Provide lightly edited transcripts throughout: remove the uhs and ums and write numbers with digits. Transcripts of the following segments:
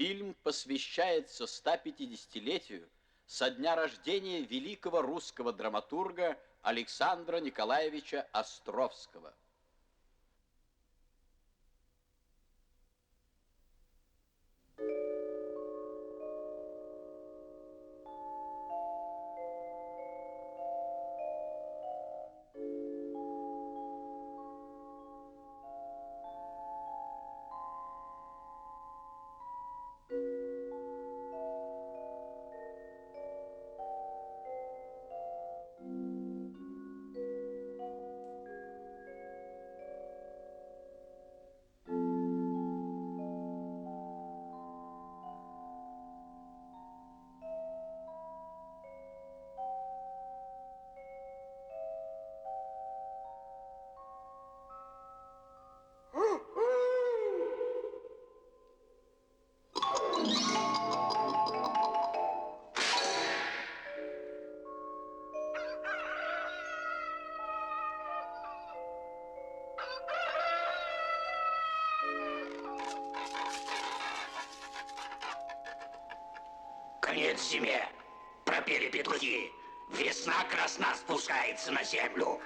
Фильм посвящается 150-летию со дня рождения великого русского драматурга Александра Николаевича Островского. Конец зиме. Пропели петухи. Весна красна спускается на землю.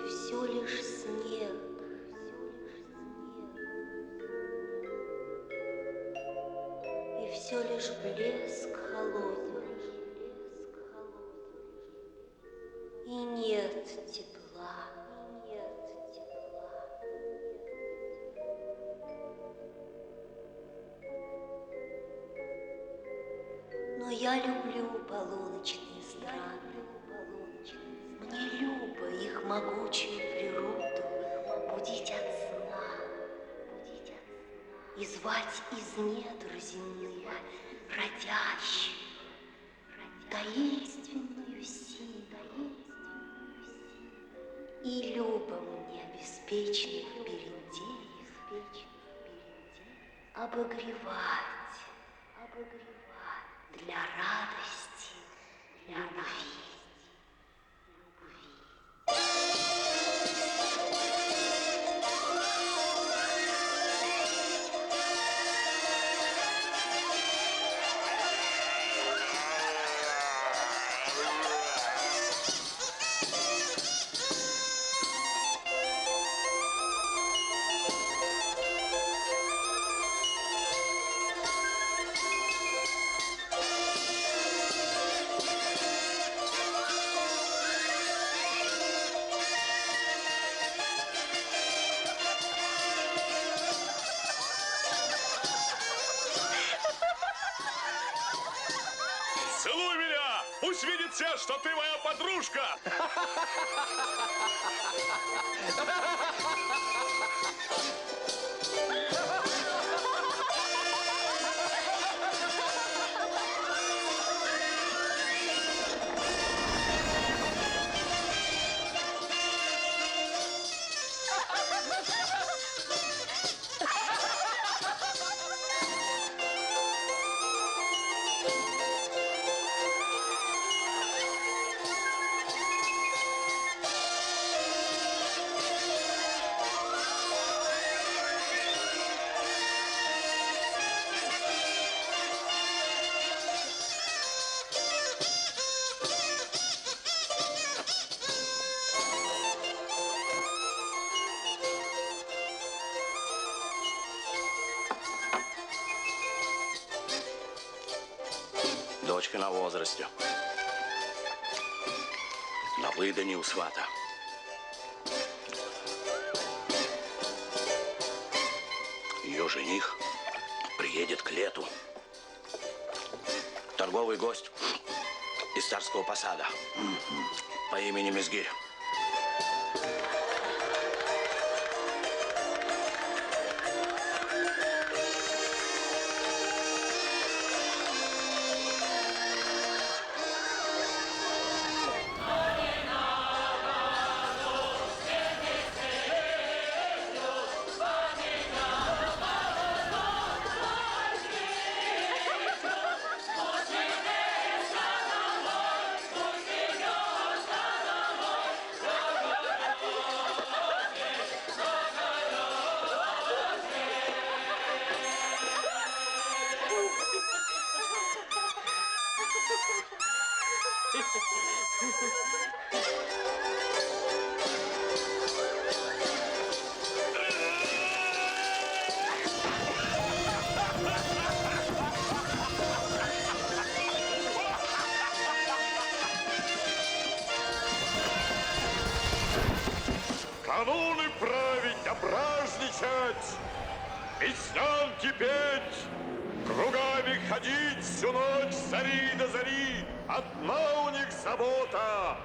Все лишь снег, и все лишь блеск холодный, и нет тепла, Но я люблю полуночные страны. Мне любо их могучую природу будить от сна и звать из недр земных родящих таинственную силу. И любо мне беспечных берендеев обогревать для радости любви. Целуй меня! Пусть видит все, что ты моя подружка! Дочка на возрасте. На выдане у свата. Ее жених приедет к лету. Торговый гость из царского посада по имени Мизгирь. Кануны править да праздничать, песнянки петь, кругами ходить всю ночь с зари до зари. Одна у них забота.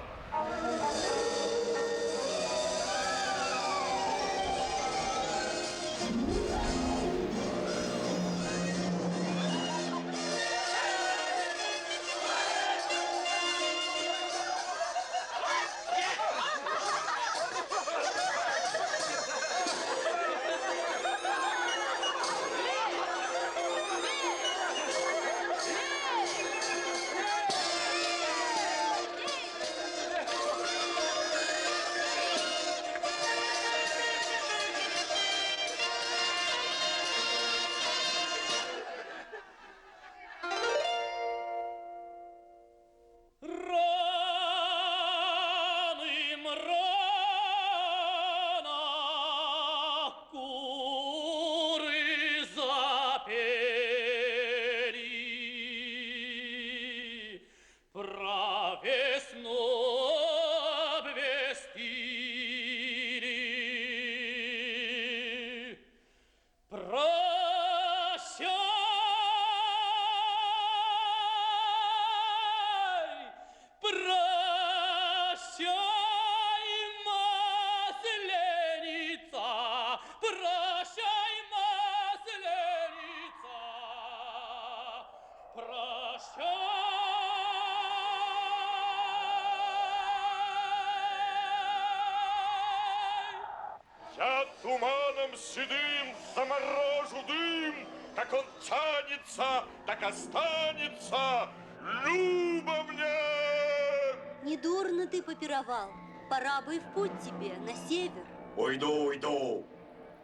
Я туманом седым заморожу дым, как он тянется, так останется. Люба мне! Недурно ты попировал. Пора бы и в путь тебе, на север. Уйду, уйду.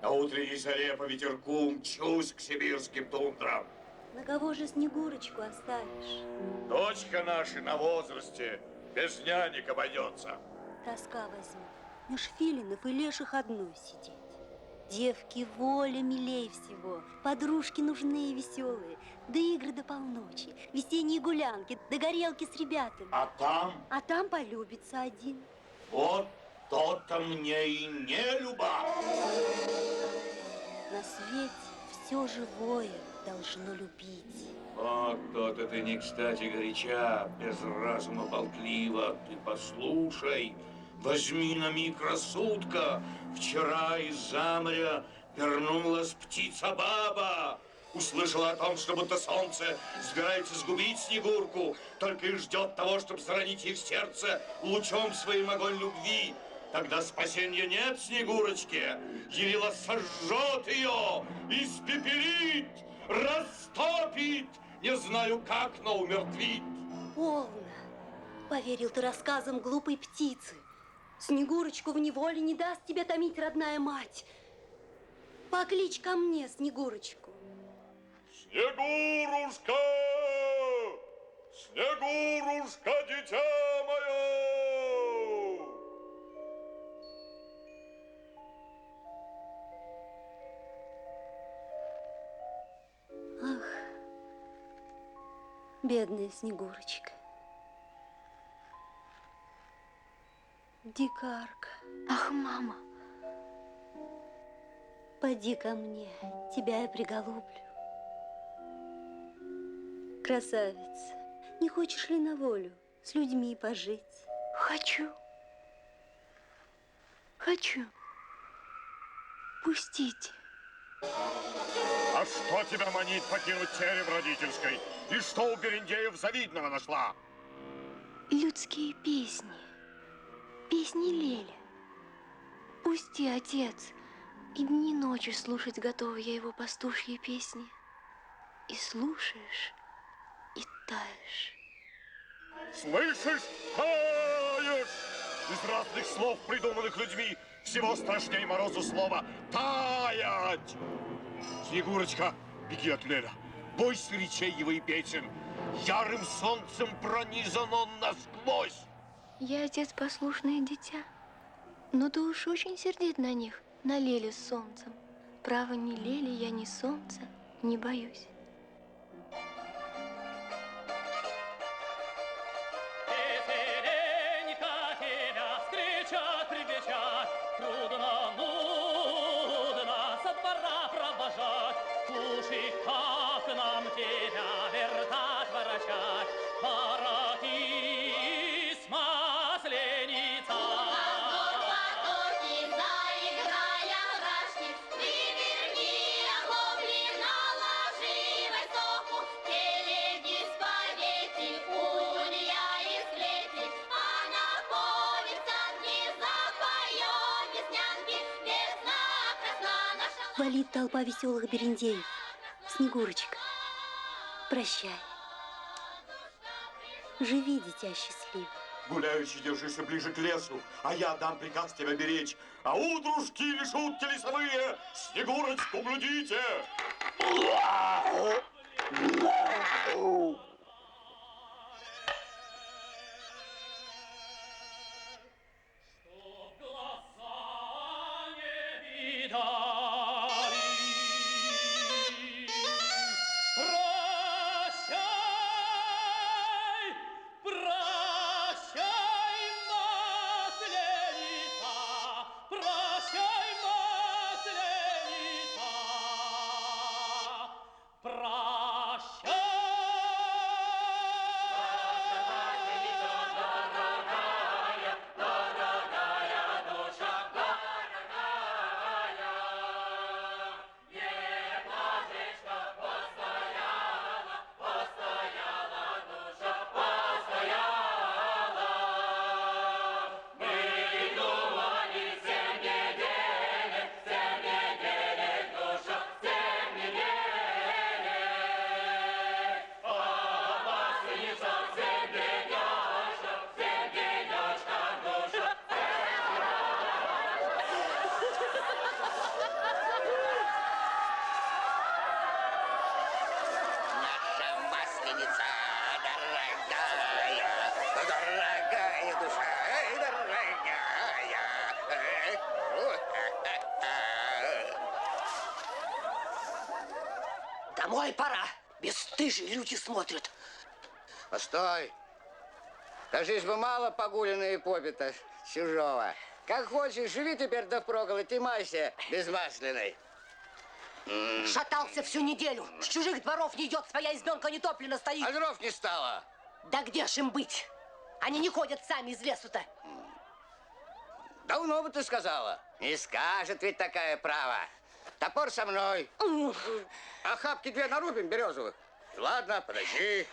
На утренней заре по ветерку мчусь к сибирским тундрам. На кого же Снегурочку оставишь? Дочка наша на возрасте, без нянек обойдется. Тоска возьмет. Меж филинов и леших одной сидеть. Девки воля милей всего. Подружки нужные и веселые. Да игры до полночи. Весенние гулянки, да горелки с ребятами. А там полюбится один. вот то-то мне и не люба. На свете все живое должно любить. О, кто-то ты не кстати горяча, без разума болтлива. Ты послушай, возьми на миг рассудка. Вчера из-за моря вернулась птица-баба. Услышала о том, что будто солнце собирается сгубить Снегурку, только и ждет того, чтобы заронить ей в сердце лучом своим огонь любви. Тогда спасения нет Снегурочке. Явила сожжет ее, испепелит, растопит, не знаю как, но умертвит. Полно. Поверил ты рассказам глупой птицы. Снегурочку в неволе не даст тебе томить родная мать. Покличь ко мне Снегурочку. Снегурушка! Снегурушка, дитя мое! Ах, бедная Снегурочка. Дикарка. Ах, мама. Поди ко мне, тебя я приголублю. Красавица, не хочешь ли на волю с людьми пожить? Хочу. Хочу. Пустите. А что тебя манит покинуть терем родительской? И что у Берендеев завидного нашла? Людские песни. Песни Леля. Пусти, отец. И дни и ночи слушать готова я его пастушьи песни. И слушаешь, и таешь. Слышишь? Таешь! Из разных слов, придуманных людьми, всего страшнее морозу слова «таять». Снегурочка, беги от Леля. Бойся речей его и песен. Ярым солнцем пронизан он насквозь. Я, отец, послушное дитя. Но ты уж очень сердит на них, на Леле с солнцем. Право, ни Лели я, ни солнца не боюсь. Слушай, как нам тебя вертать, ворочать, воротись, масленица. Валит толпа веселых берендеев. Снегурочка, прощай. Живи, дитя счастливо. Гуляющий, держись ближе к лесу, а я дам приказ тебя беречь. А утрушки или шутки лесовые, Снегурочку блюдите! Домой пора. Бесстыжие люди смотрят. Постой. Кажись бы, мало погуленные попита чужого. Как хочешь, живи теперь да впроголодь и майся безмасляной. Шатался всю неделю. С чужих дворов не идет, своя избенка не топлена стоит. А дров не стало. Да где ж им быть? Они не ходят сами из лесу-то. Давно бы ты сказала. Не скажет ведь такая право. Топор со мной. А хапки 2 нарубим березовых. Ладно, подожди.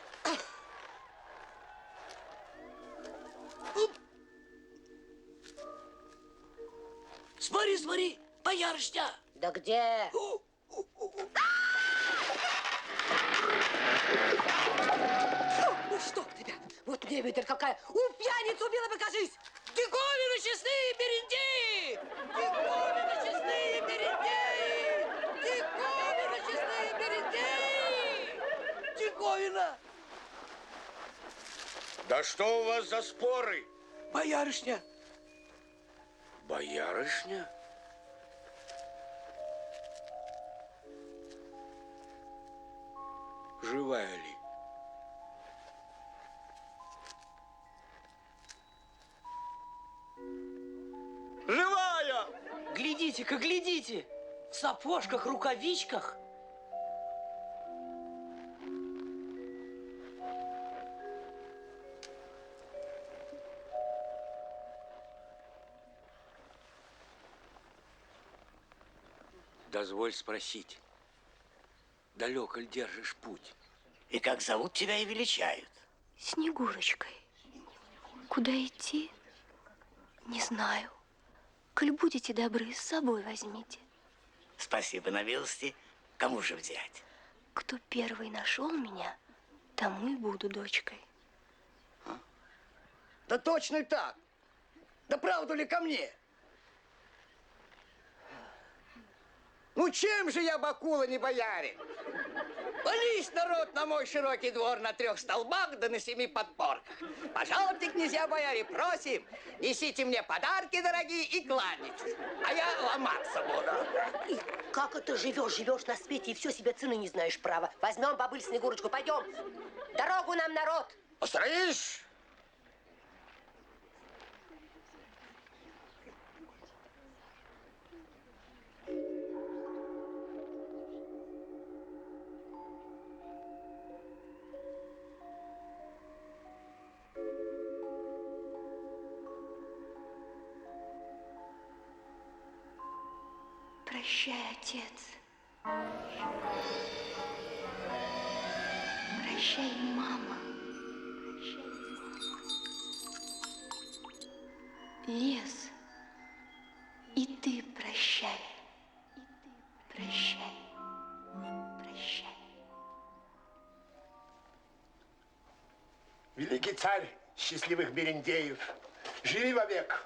Смотри, смотри, боярышня. Да где? Ну что тебя? Вот мне ветер какая. У пьяниц убила, покажись. Диковины честные берендеи! Диковины честные берендеи! Диковины честные берендеи! Диковина! Да что у вас за споры? Боярышня. Боярышня? Живая ли? Живая! Глядите-ка, глядите! В сапожках, рукавичках. Дозволь спросить, далеко ли держишь путь? И как зовут тебя и величают? Снегурочкой. Куда идти? Не знаю. Коль будете добры, с собой возьмите. Спасибо на милости. Кому же взять? Кто первый нашел меня, тому и буду дочкой. Да точно так. Да правду ли ко мне? Ну чем же я, Бакула, не боярин? Вались, народ, на мой широкий двор на 3 столбах да на 7 подпорках. Пожалуйте, князья бояре, просим, несите мне подарки дорогие и кланяйтесь, а я ломаться буду. И как это живешь на свете и все себе цены не знаешь права? Возьмем бабуль Снегурочку, пойдем. Дорогу нам, народ. Построишь? Прощай, отец. Прощай, мама. Лес. И ты прощай. Прощай. Прощай. Великий царь счастливых берендеев, живи вовек.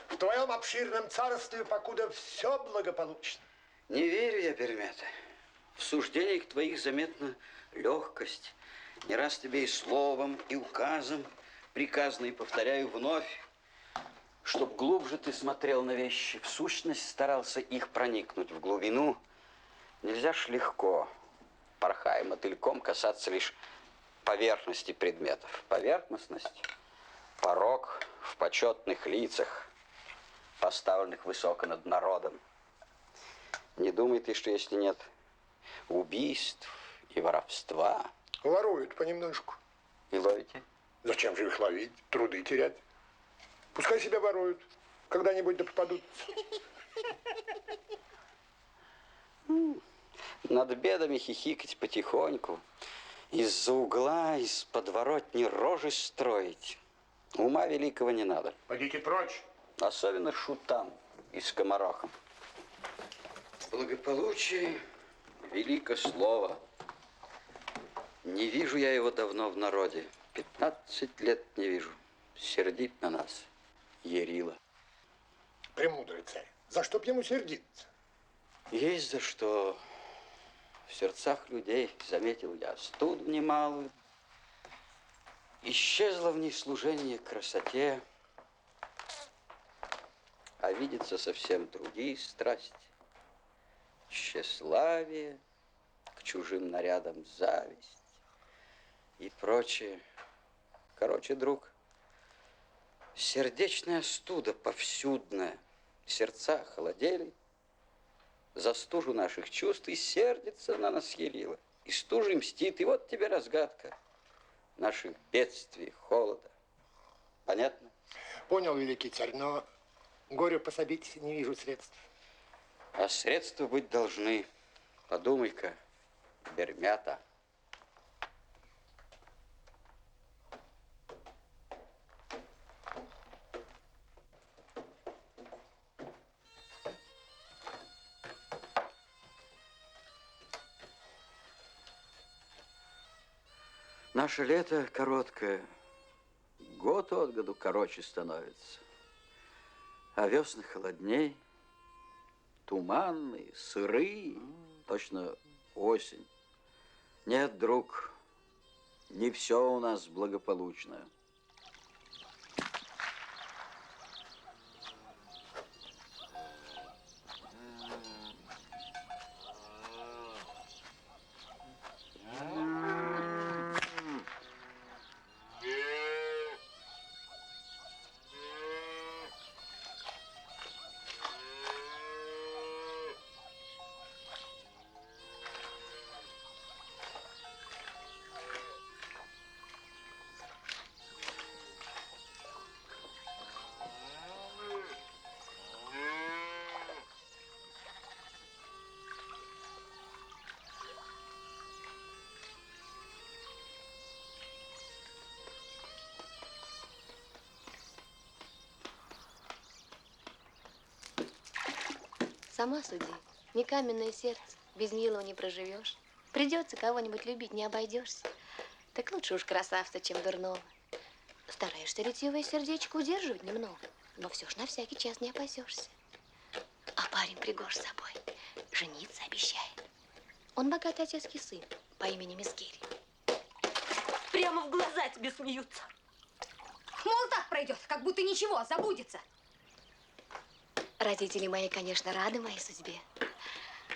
В твоем обширном царстве покуда все благополучно. Не верю я, Перемята. В суждениях твоих заметна легкость. Не раз тебе и словом, и указом приказно, и повторяю вновь, чтоб глубже ты смотрел на вещи, в сущность старался их проникнуть в глубину. Нельзя ж легко, порхая мотыльком, касаться лишь поверхности предметов. Поверхностность – порок в почетных лицах, поставленных высоко над народом. Не думай ты, что если нет убийств и воровства... Воруют понемножку. И ловите? Зачем же их ловить, труды терять? Пускай себя воруют, когда-нибудь да попадут. Над бедами хихикать потихоньку, из-за угла, из подворотни рожи строить. Ума великого не надо. Пойдите прочь. Особенно шутам и скоморохам. Благополучие – велико слово. Не вижу я его давно в народе. 15 лет не вижу. Сердит на нас Ярила. Премудрый царь, за что б ему сердиться? Есть за что. В сердцах людей заметил я остуду немалую. Исчезло в них служение красоте, а видится совсем другие страсти. Тщеславие, к чужим нарядам зависть и прочее. Короче, друг, сердечная остуда повсюдная. Сердца холодели, за стужу наших чувств и сердится на нас Ярила, и стужей мстит. И вот тебе разгадка наших бедствий, холода. Понятно? Понял, великий царь, но горю пособить не вижу средств. А средства быть должны. Подумай-ка, Бермята. Наше лето короткое, год от году короче становится, а весны холодней, туманные, сырые, точно осень. Нет, друг, не все у нас благополучно. Сама суди. Не каменное сердце, без милого не проживешь. Придется кого-нибудь любить, не обойдешься. Так лучше уж красавца, чем дурного. Стараешься ретивое сердечко удерживать немного, но все ж на всякий час не опасешься. А парень пригож с собой, жениться обещает. Он богатый отецкий сын по имени Мискири. Прямо в глаза тебе смеются. Мол, так пройдет, как будто ничего, забудется. Родители мои, конечно, рады моей судьбе.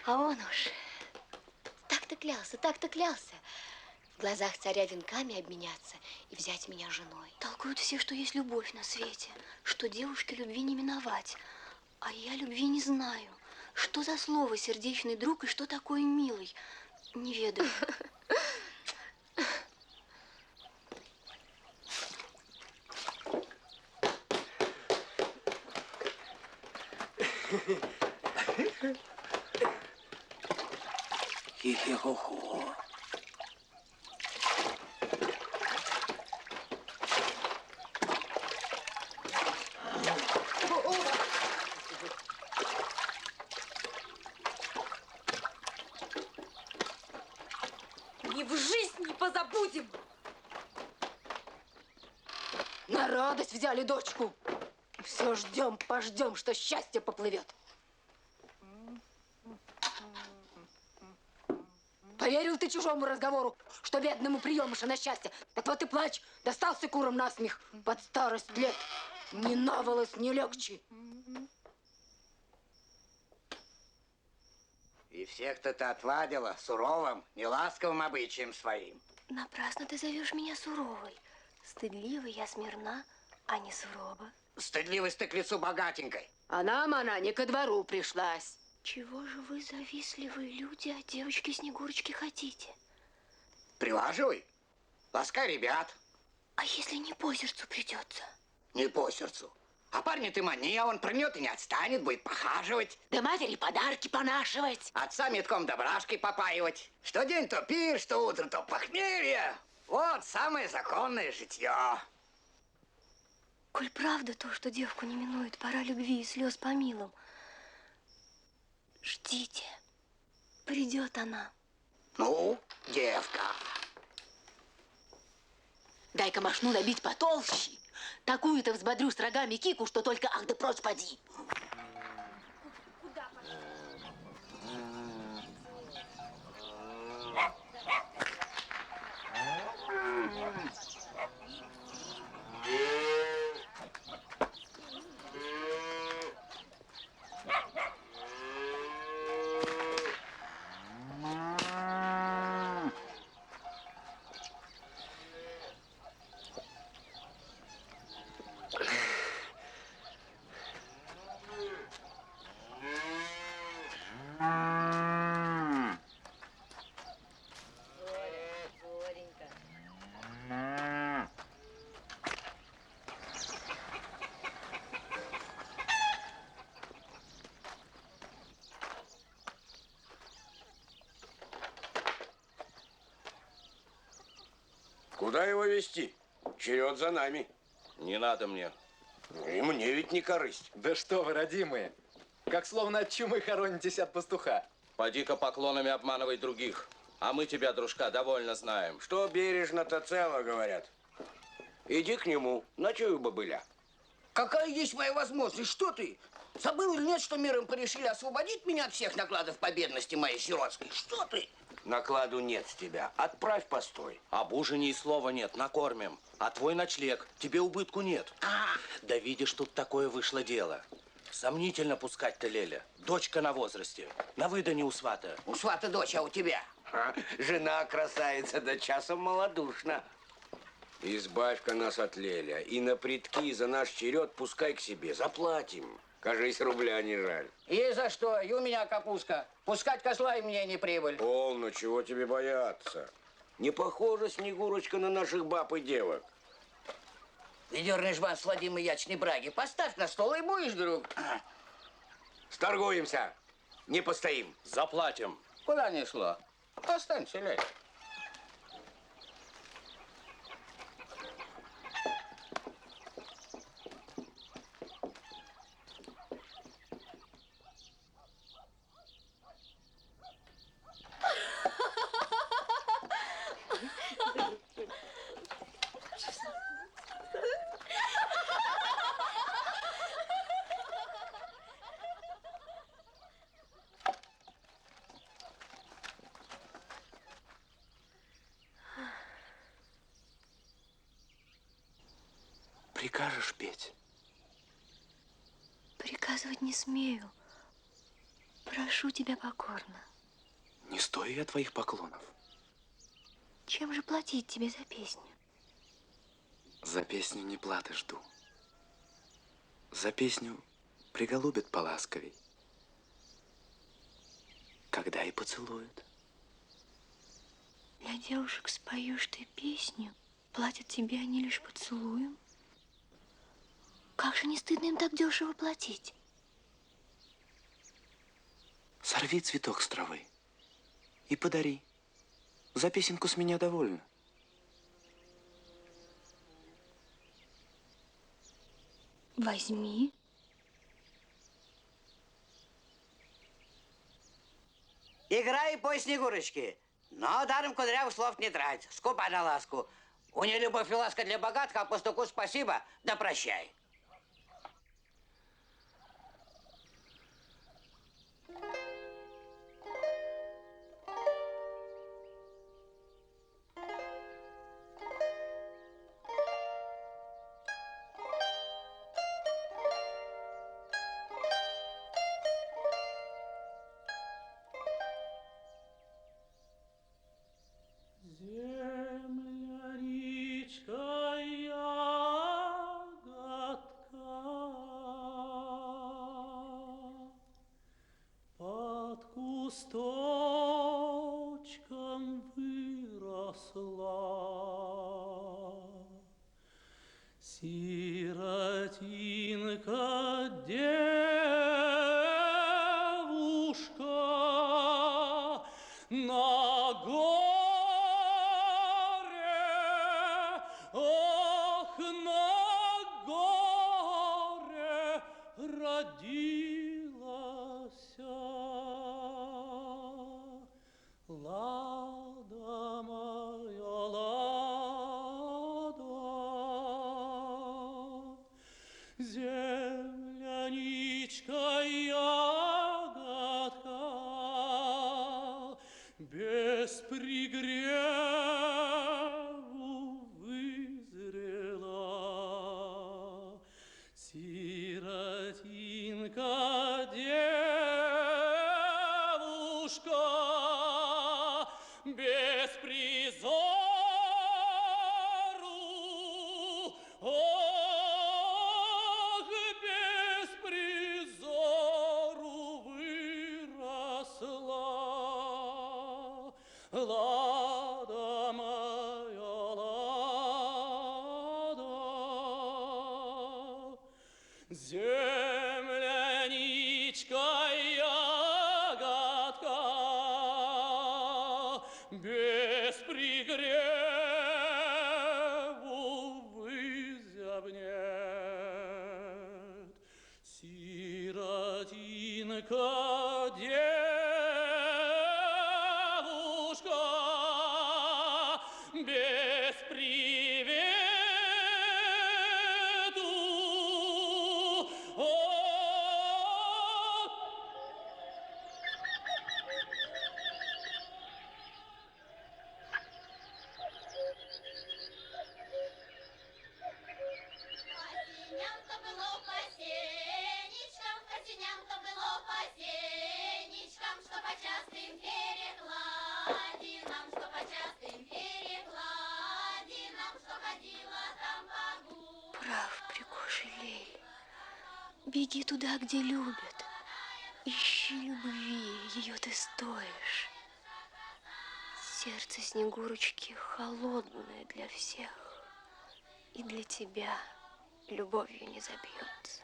А он уж так-то клялся. В глазах царя венками обменяться и взять меня женой. Толкуют все, что есть любовь на свете, что девушке любви не миновать. А я любви не знаю. Что за слово сердечный друг и что такое милый? Не ведаю. Хи-хи-хо-хо. И в жизнь не позабудем. На радость взяли дочку. Все ждем, пождем, что счастье поплывет. Поверил ты чужому разговору, что бедному приемыша на счастье. Так вот и плачь, достался курам насмех. Под старость лет ни на волос, ни легче. И всех-то ты отвадила суровым, неласковым обычаем своим. Напрасно ты зовешь меня суровой. Стыдливой я смирна, а не сурова. Стыдливость ты к лицу богатенькой. А нам она не ко двору пришлась. Чего же вы, завистливые люди, от девочки Снегурочки хотите? Прилаживай, ласкай ребят. А если не по сердцу придется? Не по сердцу. А парня ты мани, а он прыгнет и не отстанет, будет похаживать. Да матери подарки понашивать. Отца метком да брашкой попаивать. Что день то пир, что утро то похмелье. Вот самое законное житье. Коль правда то, что девку не минует пора любви и слез по милым, ждите, придет она. Ну, девка. Дай-ка мошну набить потолще. Такую-то взбодрю с рогами кику, что только ах да прочь поди. Куда его везти? Черед за нами. Не надо мне. И мне ведь не корысть. Да что вы, родимые, как словно от чумы хоронитесь от пастуха. Поди-ка поклонами обманывай других. А мы тебя, дружка, довольно знаем. Что бережно, то цело, говорят. Иди к нему, ночуй у бобыля. Какая есть моя возможность? Что ты? Забыл или нет, что миром порешили освободить меня от всех накладов по бедности моей сиротской? Что ты? Накладу нет с тебя. Отправь постой. Об ужине и слова нет, накормим. А твой ночлег, тебе убытку нет. Да видишь, тут такое вышло дело. Сомнительно пускать-то Леля. Дочка на возрасте. На выдане у свата. У свата дочь, а у тебя? Жена красавица, да часом малодушна. Избавь-ка нас от Леля. И на предки за наш черед пускай к себе. Заплатим. Кажись, рубля не жаль. И за что? И у меня капустка. Пускать козла и мне не прибыль. Полно, чего тебе бояться? Не похожа Снегурочка на наших баб и девок. Ведерный жбан с Владимиром ячной браги. Поставь на стол и будешь, друг. Сторгуемся. Не постоим. Заплатим. Куда несло? Останься, Лель. Прикажешь петь? Приказывать не смею. Прошу тебя покорно. Не стою я твоих поклонов. Чем же платить тебе за песню? За песню не платы жду. За песню приголубят поласковей. Когда и поцелуют. Для девушек споешь ты песню, платят тебе они лишь поцелуем. Как же не стыдно им так дешево платить? Сорви цветок с травы и подари. За песенку с меня довольно. Возьми. Играй и пой, Снегурочки. Но даром кудрявых слов не трать. Скупа на ласку. У нее любовь и ласка для богатых, а пастуху спасибо, да прощай. Земля, речка, ягодка, под кусточком выросла. Сиротинка, девушка, на горе, ох, на горе родилась. Лада моя, лада, земляничка, ягодка, без пригреву вызрела. Сиротинка, девушка, без призору, ох, без призору выросла. Лада моя, лада, земляничка, ягодка, без пригреву только девушка без привету. Осеням-то было по сенечкам, осеням-то было по сенечкам, что по частым перекладинам, что по частым перекладинам, что ходила там погулять. Прав, пригожий лей. Беги туда, где любят. Ищи любви, ее ты стоишь. Сердце Снегурочки холодное для всех. И для тебя любовью не забьется.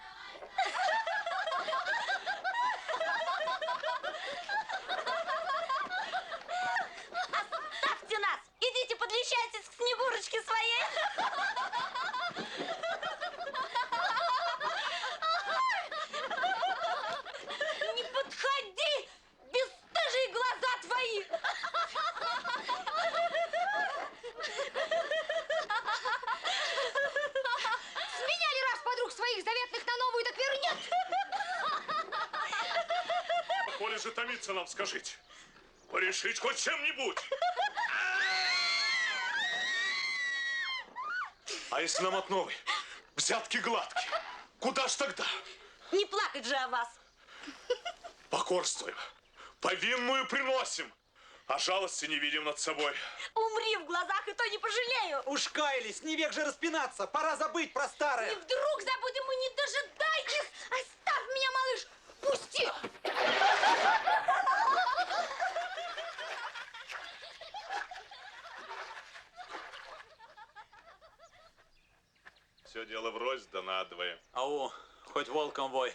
Оставьте нас! Идите подлещайтесь к Снегурочке своей! Не подходи! Бесстыжие глаза твои! Сменяли раз подруг своих заветных на новую, так вернет! Коли же томиться нам, скажите. Порешить хоть чем-нибудь. А если нам от новой взятки гладкие, куда ж тогда? Не плакать же о вас! Покорствуем, повинную приносим, а жалости не видим над собой. Умри в глазах, и то не пожалею! Уж каялись, не век же распинаться, пора забыть про старое. И вдруг забудем, мы не дожидайтесь! Оставь меня, малыш! Пусти! Все дело врозь да надвое. Ау, хоть волком вой.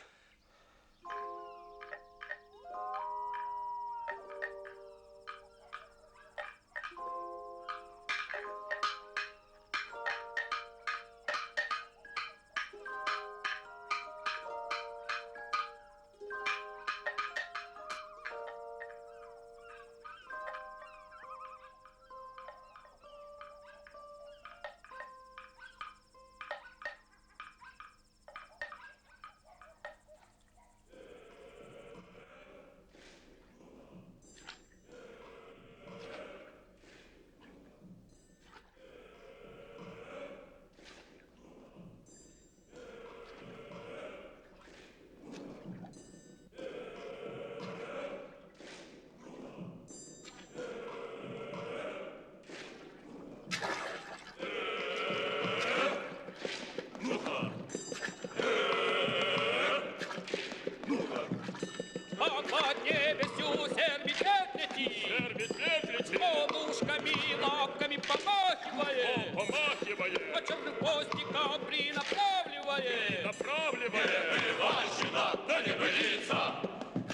лапками помахивает, по черным хвостикам принаправливает. Вывальщина, да не былица,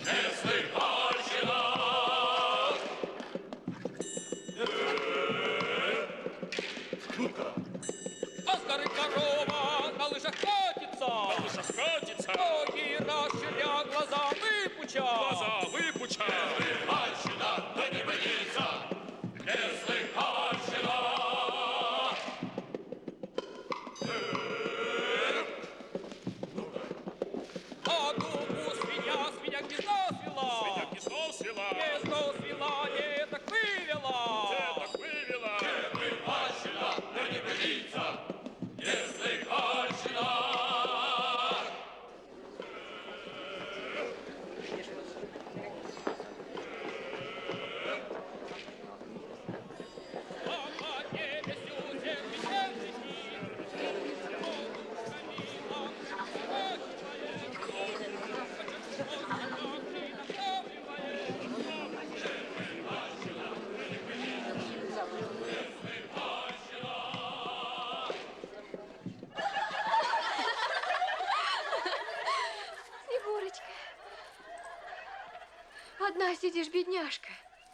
местный альщина. А с горы корова на лыжах катится, ноги расширя, глаза выпуча. Вывальщина, да не былица, местный альщина. А дубу свинья гнездо свела. Гнездо свела, не так вывела. Вывальщина, да не былица, местный альщина. Снегурочка, одна сидишь, бедняжка.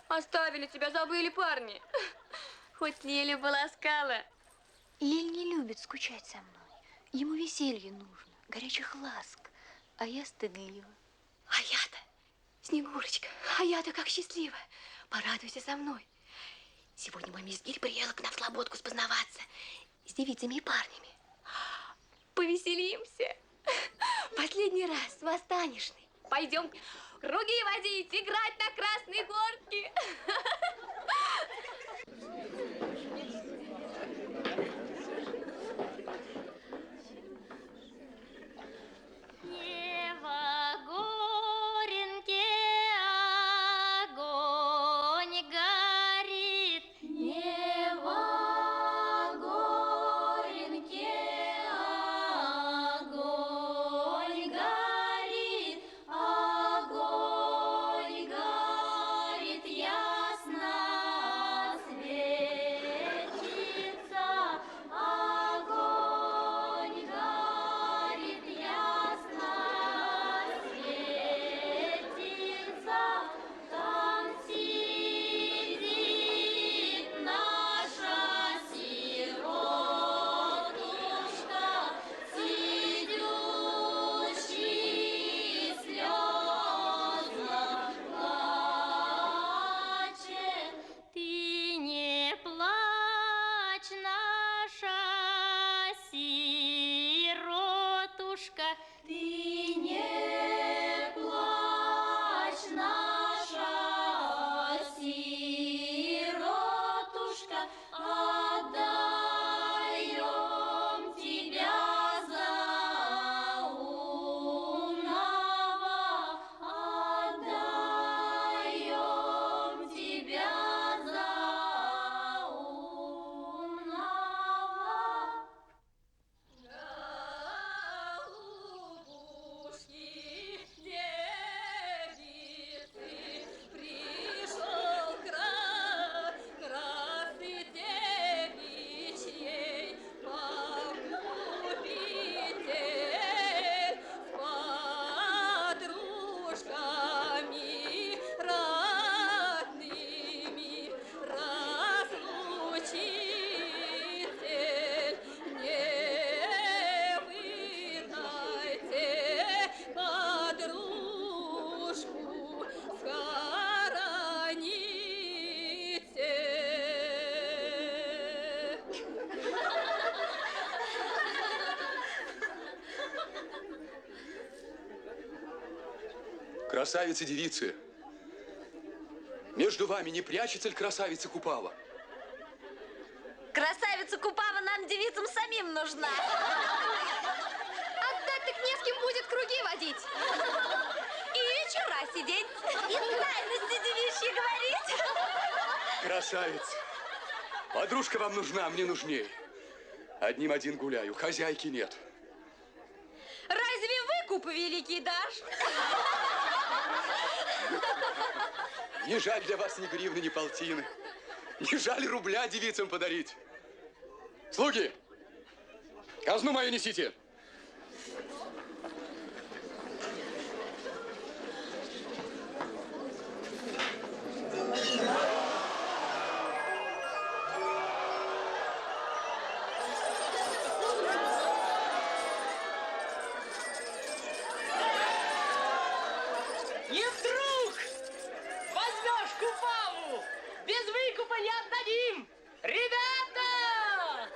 Оставили тебя, забыли парни. Хоть Леля поласкала. Лель не любит скучать со мной. Ему веселье нужно, горячих ласк, а я стыдлива. А я-то Снегурочка, а я-то как счастливая. Порадуйся со мной. Сегодня мой мизгирь приехала к нам в Слободку спознаваться с девицами и парнями. Повеселимся. Последний раз, восстанешный. Пойдем круги водить, играть на красной горке. Красавицы-девицы, между вами не прячется ли красавица Купава? Красавица Купава нам, девицам, самим нужна. Отдать так не с кем будет круги водить. И вечера сидеть, и тайности девичьи говорить. Красавица, подружка вам нужна, мне нужнее. Одним один гуляю, хозяйки нет. Разве выкуп великий дашь? Не жаль для вас ни гривны, ни полтины. Не жаль рубля девицам подарить. Слуги, казну мою несите. Не вдруг возьмешь Купаву, без выкупа не отдадим. Ребята,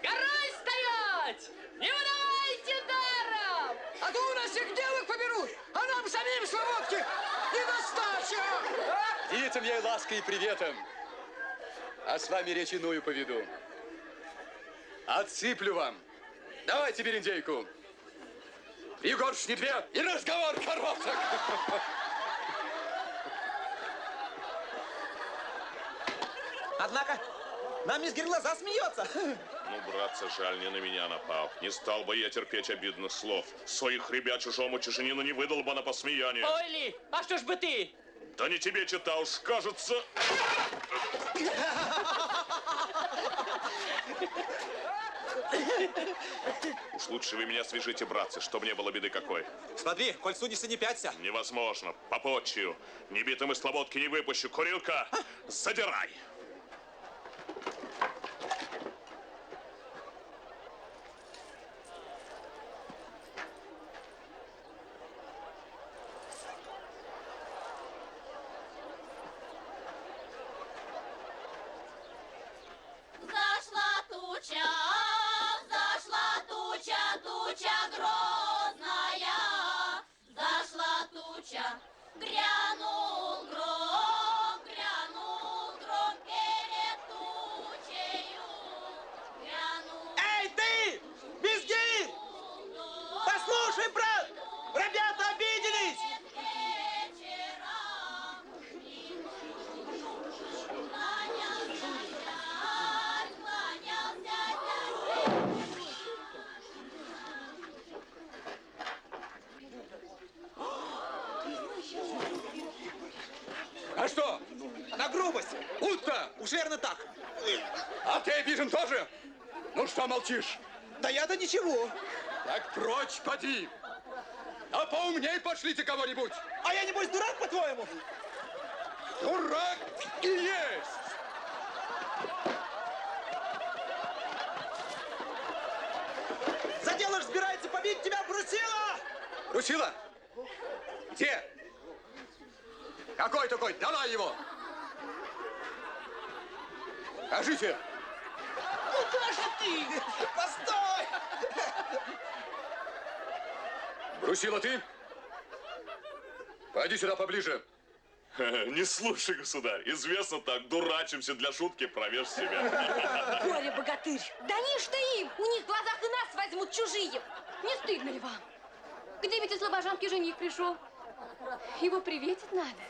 горой стоять, не выдавайте даром. А то у нас всех девок поберут, а нам самим слободки недостача. Девицам я и лаской, и приветом. А с вами речь иную поведу. Отсыплю вам. Давайте берендейку. И горшни две, и разговор короток. Однако, нам мисс глаза смеется. Ну, братцы, жаль, не на меня напал. Не стал бы я терпеть обидных слов. Своих ребят чужому чужанину не выдал бы на посмеяние. Ой, Ли, а что ж бы ты? Да не тебе читал, уж кажется. Уж лучше вы меня свяжите, братцы, чтобы не было беды какой. Смотри, коль судишься, не пяться. Невозможно. Попотчую. Небитым из слободки не выпущу. Курилка, задирай. Грянул гром перед тучею. Эй, ты! Визгирь! Послушай, брат! Ребята обиделись! А что? На грубость! Будто! Уж верно так. А ты обижен тоже? Ну что молчишь? Да я-то ничего. Так прочь поди! А поумней пошлите кого-нибудь! А я, небось, дурак, по-твоему? Дурак и есть! За дело ж собирается побить тебя Брусила! Брусила? Где? Какой такой? Давай его! Кажите! Куда же ты? Постой! Брусила, ты? Пойди сюда поближе. Не слушай, государь. Известно так, дурачимся для шутки, промеж себя. Горе-богатырь! Да не ж ты им! У них в глазах и нас возьмут чужие! Не стыдно ли вам? Где ведь и слабожанки жених пришел? Его приветить надо.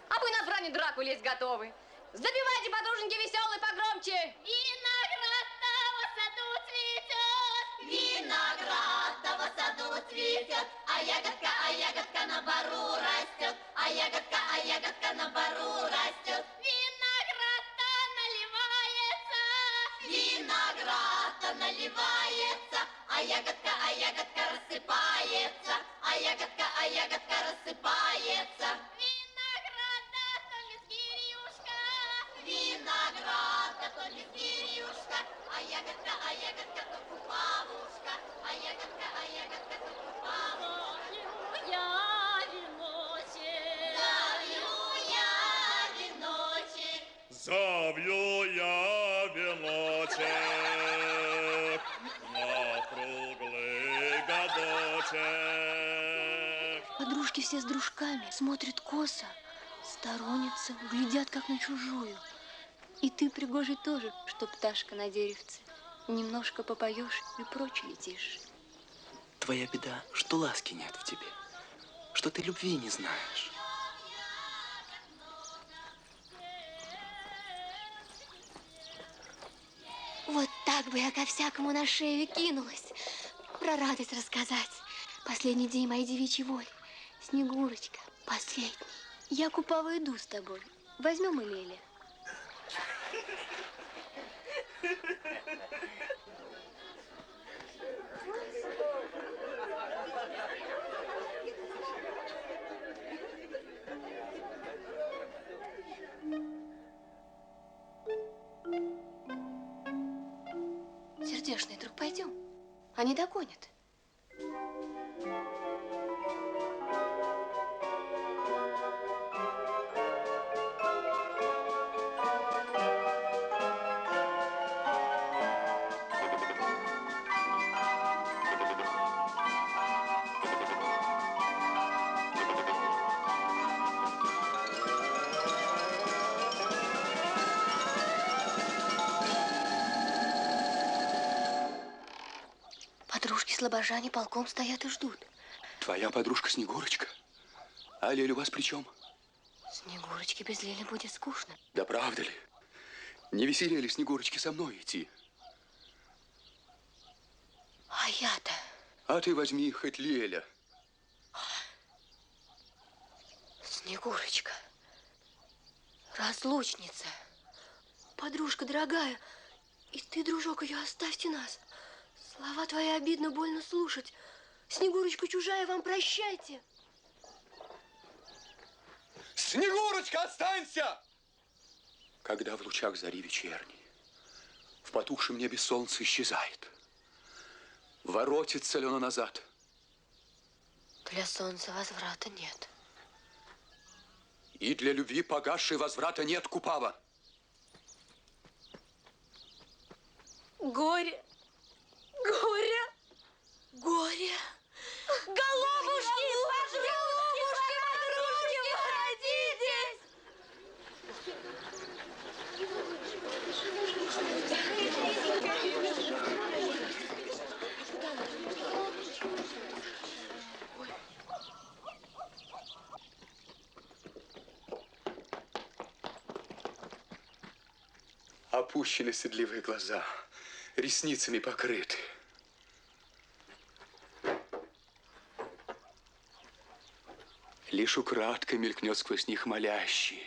А вы на брани драку лезть готовы. Забивайте, подруженьки, веселые, погромче! Виноград того саду цветет, виноград того саду цветет, а ягодка на бару растет, а ягодка на бару растет. Виноград-то наливается, а ягодка рассыпается, а ягодка рассыпается. Виноград, то ли зверюшка, а ягодка то купавушка, а ягодка то купавушка. Я веночек. Завью я веночек на круглый годочек. Подружки все с дружками смотрят косо, сторонятся, глядят как на чужую. И ты, пригожий, тоже, что пташка на деревце. Немножко попоешь и прочь летишь. Твоя беда, что ласки нет в тебе, что ты любви не знаешь. Вот так бы я ко всякому на шею кинулась. Про радость рассказать. Последний день моей девичьей воли. Снегурочка, последний. Я, Купава, иду с тобой. Возьмем и Леля. Сердечный друг, пойдем. Они догонят. Слобожане полком стоят и ждут. Твоя подружка Снегурочка? А Леля у вас при чем? Снегурочке без Лели будет скучно. Да правда ли? Не веселее ли Снегурочке со мной идти? А я-то? А ты возьми хоть Леля. Снегурочка, разлучница, подружка дорогая, и ты, дружок, ее оставьте нас. Слова твои обидно, больно слушать. Снегурочка чужая, вам прощайте. Снегурочка, останься! Когда в лучах зари вечерней, в потухшем небе солнце исчезает, воротится ли оно назад? Для солнца возврата нет. И для любви погасшей возврата нет, Купава. Горе, горе, горе. Голубушки, подружки, подружки, Опущены стыдливые глаза, ресницами покрыты. Лишь украдкой мелькнет сквозь них молящий,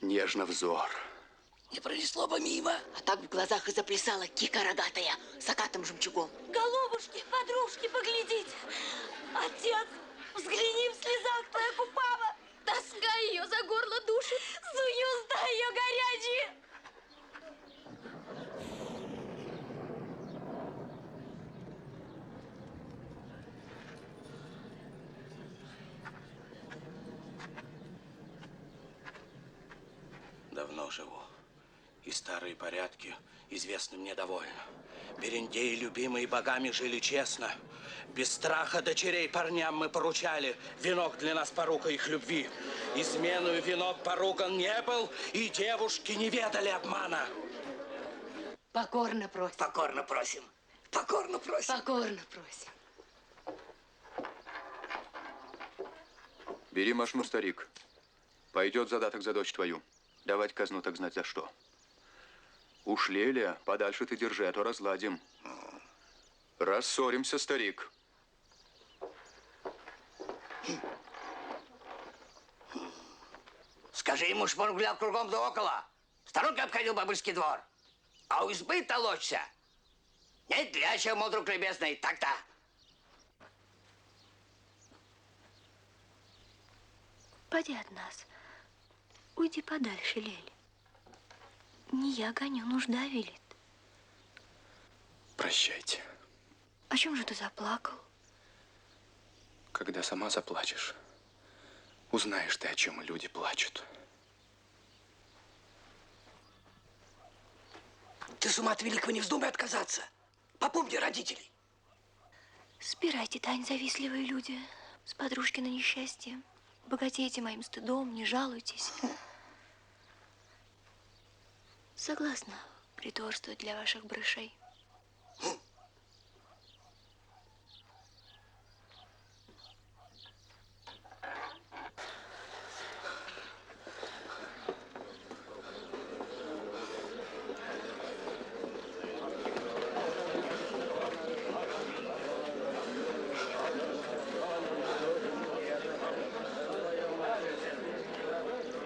нежно взор. Не пронесло бы мимо. А так в глазах и заплясала кика рогатая с окатым жемчугом. Голубушки, подружки, поглядите. Отец, взгляни, в слезах твоя купава. Тоска ее за горло душит. Сую уста ее горячие. Давно живу. И старые порядки известны мне довольно. Берендеи, любимые богами, жили честно. Без страха дочерей парням мы поручали. Венок для нас порука их любви. Изменою венок поруган не был, и девушки не ведали обмана. Покорно просим. Покорно просим. Покорно просим. Покорно просим. Бери машину, старик. Пойдет задаток за дочь твою. Давать казну так знать за что. Уж Леля, подальше ты держи, а то разладим. Рассоримся, старик. Скажи ему, чтоб он гулял кругом да около. Сторонкой обходил бабульский двор. А у избы толочься. Нет для чего, мой друг любезный, так-то. Поди от нас. Уйди подальше, Лель. Не я гоню, нужда велит. Прощайте. О чем же ты заплакал? Когда сама заплачешь, узнаешь ты, о чем люди плачут. Ты с ума от великого не вздумай отказаться. Попомни родителей. Спирайте, Тань, завистливые люди, с подружки на несчастье. Богатейте моим стыдом, не жалуйтесь. Согласна притворствовать для ваших брышей.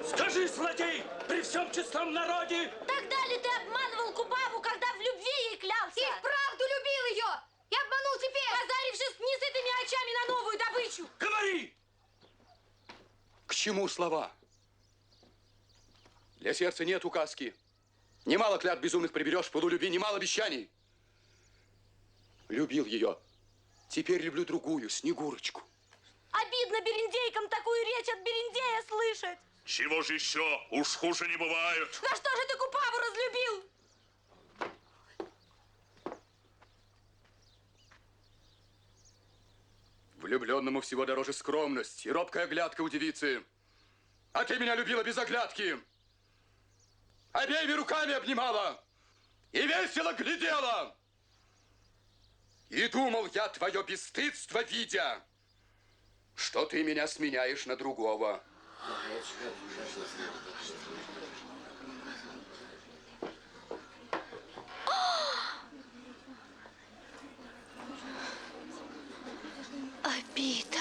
Скажи, злодей, при всем честном народе! Тогда ли ты обманывал Купаву, когда в любви ей клялся? И вправду любил ее! И обманул теперь, позарившись несытыми очами на новую добычу! Говори! К чему слова? Для сердца нет указки. Немало клятв безумных приберешь, в пылу любви немало обещаний. Любил ее. Теперь люблю другую, Снегурочку. Обидно берендейкам такую речь от берендея слышать. Чего же еще? Уж хуже не бывает. На что же ты Купаву разлюбил? Влюбленному всего дороже скромность и робкая оглядка у девицы. А ты меня любила без оглядки. Обеими руками обнимала и весело глядела. И думал я, твое бесстыдство видя, что ты меня сменяешь на другого. Обида.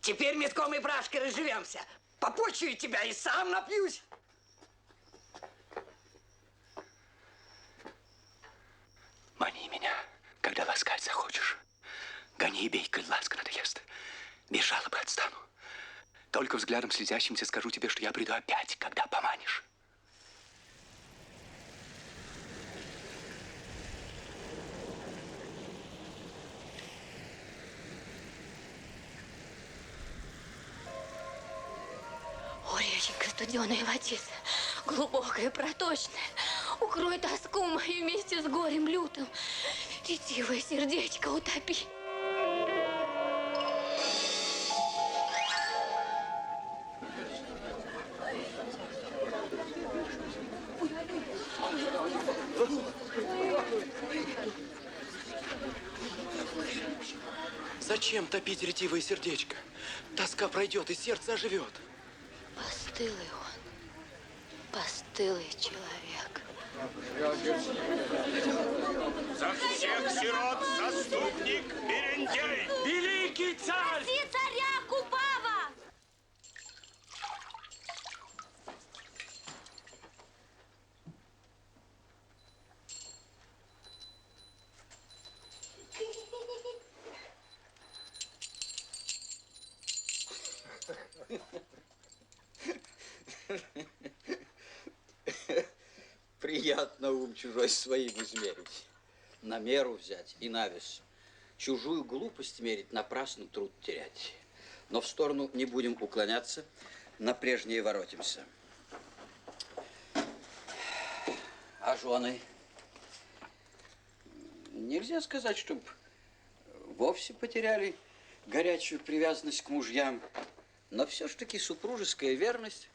Теперь метком и брашкой разживемся. Попочую тебя и сам напьюсь. Мани меня, когда ласкать захочешь. Гони и бей, коль ласка надоест. Без жалобы отстану. Только взглядом слезящимся скажу тебе, что я приду опять, когда поманишь. О, реченька студеная водица, глубокая, проточная, укрой тоску мою вместе с горем лютым, ретивое сердечко утопи. Зачем топить ретивое сердечко? Тоска пройдет, и сердце оживет. Постылый он, постылый человек. За всех сирот заступник Берендей! Великий царь! Спаси царя Купава! Приятно ум чужой своим измерить, на меру взять и на вес. Чужую глупость мерить, напрасно труд терять. Но в сторону не будем уклоняться, на прежнее воротимся. А жены? Нельзя сказать, чтоб вовсе потеряли горячую привязанность к мужьям, но все ж таки супружеская верность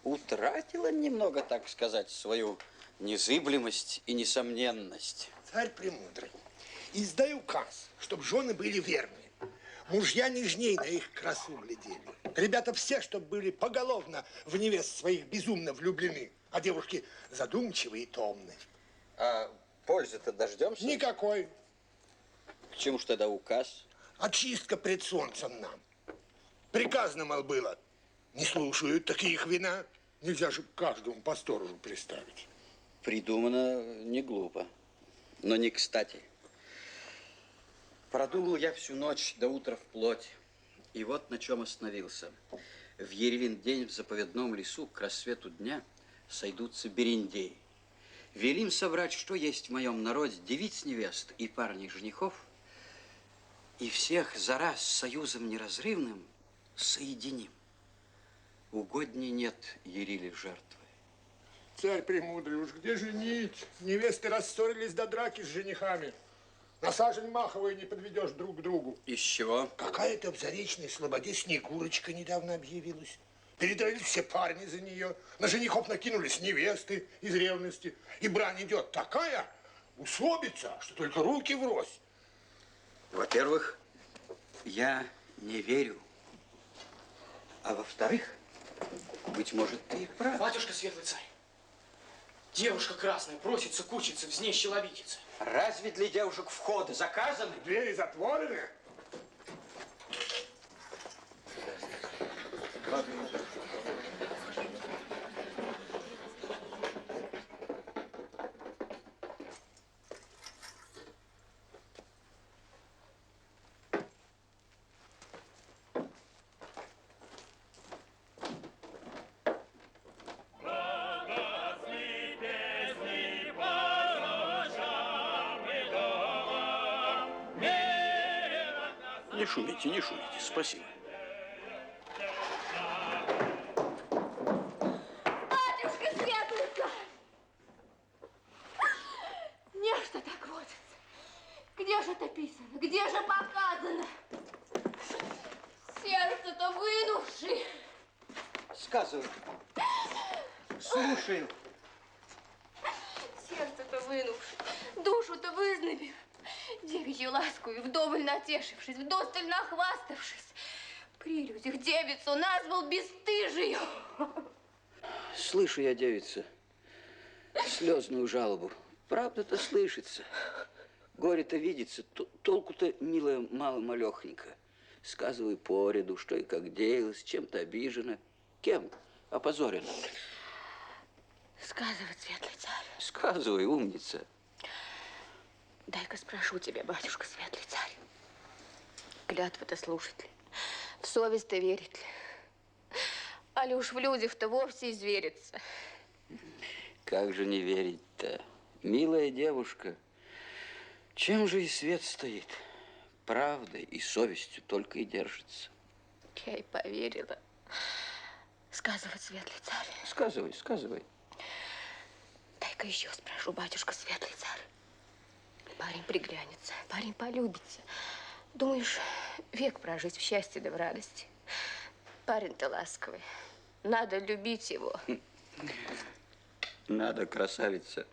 утратила немного, так сказать, свою незыблемость и несомненность. Царь премудрый, издай указ, чтоб жены были верны. Мужья нежней на их красу глядели. Ребята все, чтоб были поголовно в невест своих безумно влюблены, а девушки задумчивые и томные. А пользы-то дождемся? Никакой. К чему ж тогда указ? Очистка пред солнцем нам. Приказано, мол, было. Не слушают таких вина. Нельзя же каждому по сторожу приставить. Придумано не глупо, но не кстати. Продумал я всю ночь до утра вплоть. И вот на чем остановился. В Ерелин день в заповедном лесу к рассвету дня сойдутся берендеи. Велим собрать, что есть в моем народе, девиц невест и парней женихов, и всех за раз союзом неразрывным соединим. Угодней нет Ериле жертвы. Царь премудрый, уж где женить? Невесты рассорились до драки с женихами. На сажень маховой не подведешь друг к другу. Из чего? Какая-то в Заречной слободе Снегурочка недавно объявилась. Передрались все парни за нее. На женихов накинулись невесты из ревности. И брань идет такая, усобица, что только руки врозь. Во-первых, я не верю. А во-вторых, быть может, ты и прав. Батюшка Светлый Царь, девушка красная просится, кучится, взнесь щеловитица. Разве для девушек входы заказаны? Двери затворены. Не шумите, не шумите. Спасибо. Батюшка Светлый Царь! Нечто так водится. Где же это писано? Где же показано? Сердце-то вынувши. Сказывай. Слушаю. Сердце-то вынувши, душу-то вызнобив, девичью ласкую, вдоволь натешившись, вдосталь нахваставшись, при людях девицу назвал бесстыжию. Слышу я, девица, слезную жалобу. Правда-то слышится. Горе-то видится, толку-то, милая, мало-малехонько. Сказывай по ряду, что и как деялось, чем-то обижена. Кем опозорена? Сказывай, Светлый Царь. Сказывай, умница. Дай-ка спрошу тебя, батюшка Светлый Царь. Клятвы-то слушать ли? В совесть-то верить ли? Али уж в людях-то вовсе изверится? Как же не верить-то? Милая девушка, чем же и свет стоит? Правдой и совестью только и держится. Я и поверила. сказывать, светлый царь. Сказывай, сказывай. Дай-ка еще спрошу, батюшка, светлый царь. Парень приглянется, парень полюбится. Думаешь, век прожить в счастье да в радости? Парень-то ласковый. Надо любить его. Надо, красавица.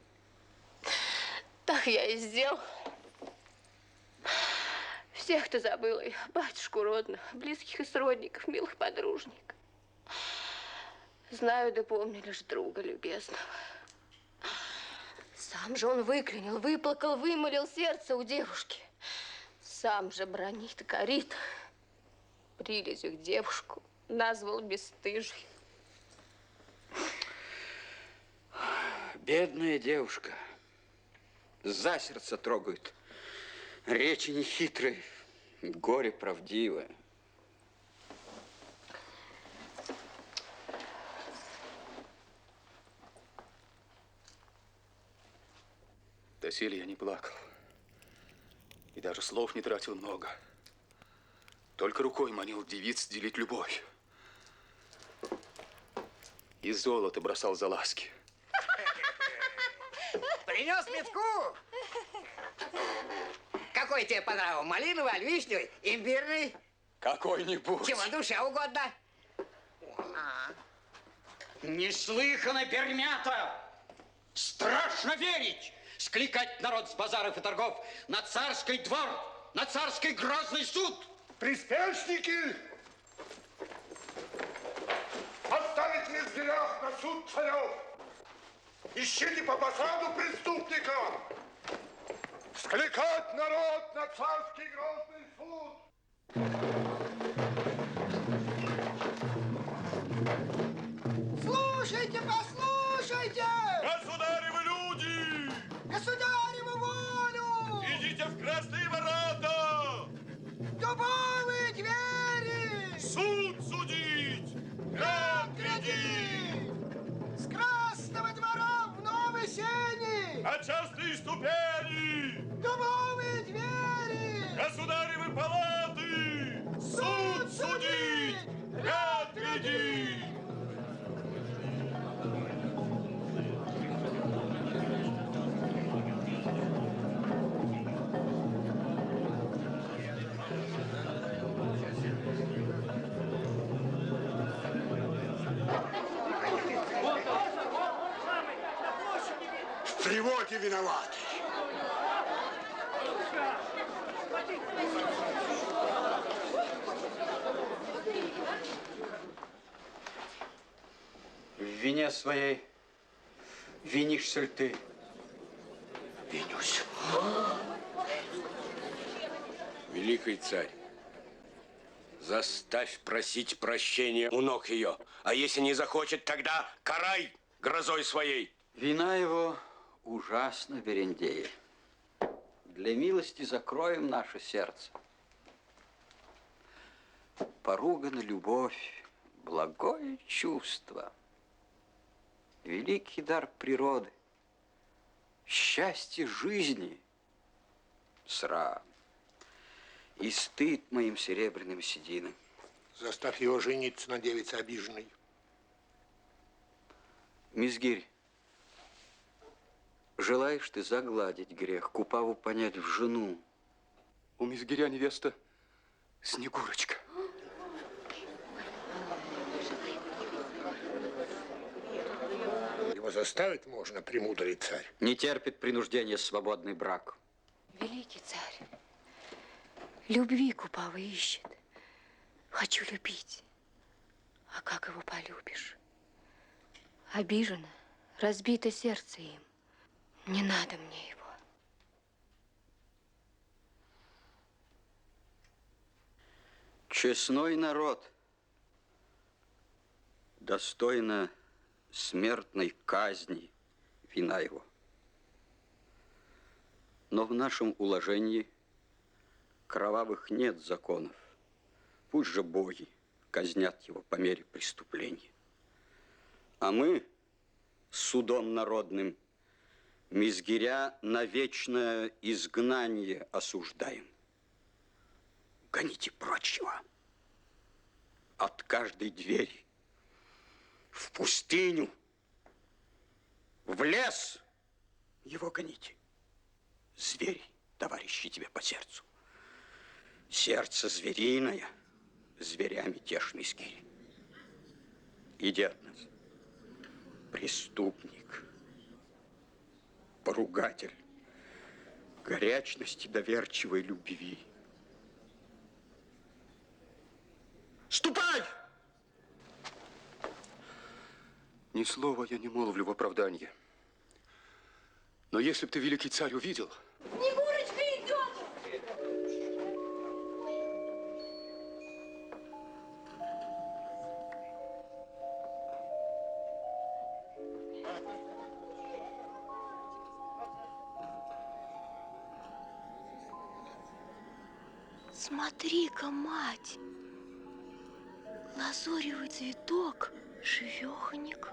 Так я и сделал. Всех-то забыла я, батюшку родных, близких и сродников, милых подружников. Знаю да помню лишь друга любезного. Сам же он выклинил, выплакал, вымолил сердце у девушки. Сам же бранит, корит. Прилезю к девушку, назвал бесстыжей. Бедная девушка. За сердце трогают. Речи нехитрые, горе правдивое. Доселе я не плакал. И даже слов не тратил много. Только рукой манил девиц делить любовь. И золото бросал за ласки. Принес метку. Какой тебе по нраву? Малиновый, аль вишневый, имбирный? Какой-нибудь. Чего душе угодно. Неслыханно, Пермята! Страшно верить! Скликать народ с базаров и торгов на царский двор, на царский грозный суд! Приспешники! Поставить мне в дверях на суд царев! Ищите по посаду преступника! Скликать народ на царский грозный суд! Слушайте, послушайте! Государевы люди! Государеву волю! Идите в красные ворота! Дубовые двери! Суд судить! Град гряди! С красного двора в новой сени! А частые ступени! Дубовые двери! Государевы палаты! Суд судить! Град гряди! В тревоге виноваты. В вине своей винишься ли ты? Винюсь. Великий царь, заставь просить прощения у ног ее. А если не захочет, тогда карай грозой своей. Вина его ужасна, Берендея. Для милости закроем наше сердце. Поругана любовь, благое чувство, великий дар природы, счастье жизни, срам и стыд моим серебряным сединам. Заставь его жениться на девице обиженной. Мизгирь, желаешь ты загладить грех, Купаву понять в жену? У Мизгиря невеста Снегурочка. Его заставить можно, премудрый царь. Не терпит принуждения свободный брак. Великий царь, любви Купава ищет. Хочу любить. А как его полюбишь? Обижено, разбито сердце им. Не надо мне его. Честной народ, достойно смертной казни вина его. Но в нашем уложении кровавых нет законов. Пусть же боги казнят его по мере преступления. А мы судом народным Мизгиря на вечное изгнание осуждаем. Гоните прочь его от каждой двери, в пустыню, в лес его гоните. Звери, товарищи, тебе по сердцу. Сердце звериное, зверями тешный скирь. Иди от нас, преступник, поругатель горячности доверчивой любви. Ступай! Ни слова я не молвлю в оправдание. Но если б ты, великий царь, увидел... Снегурочка идет! Смотри-ка, мать, лазоревый цветок, живеханик.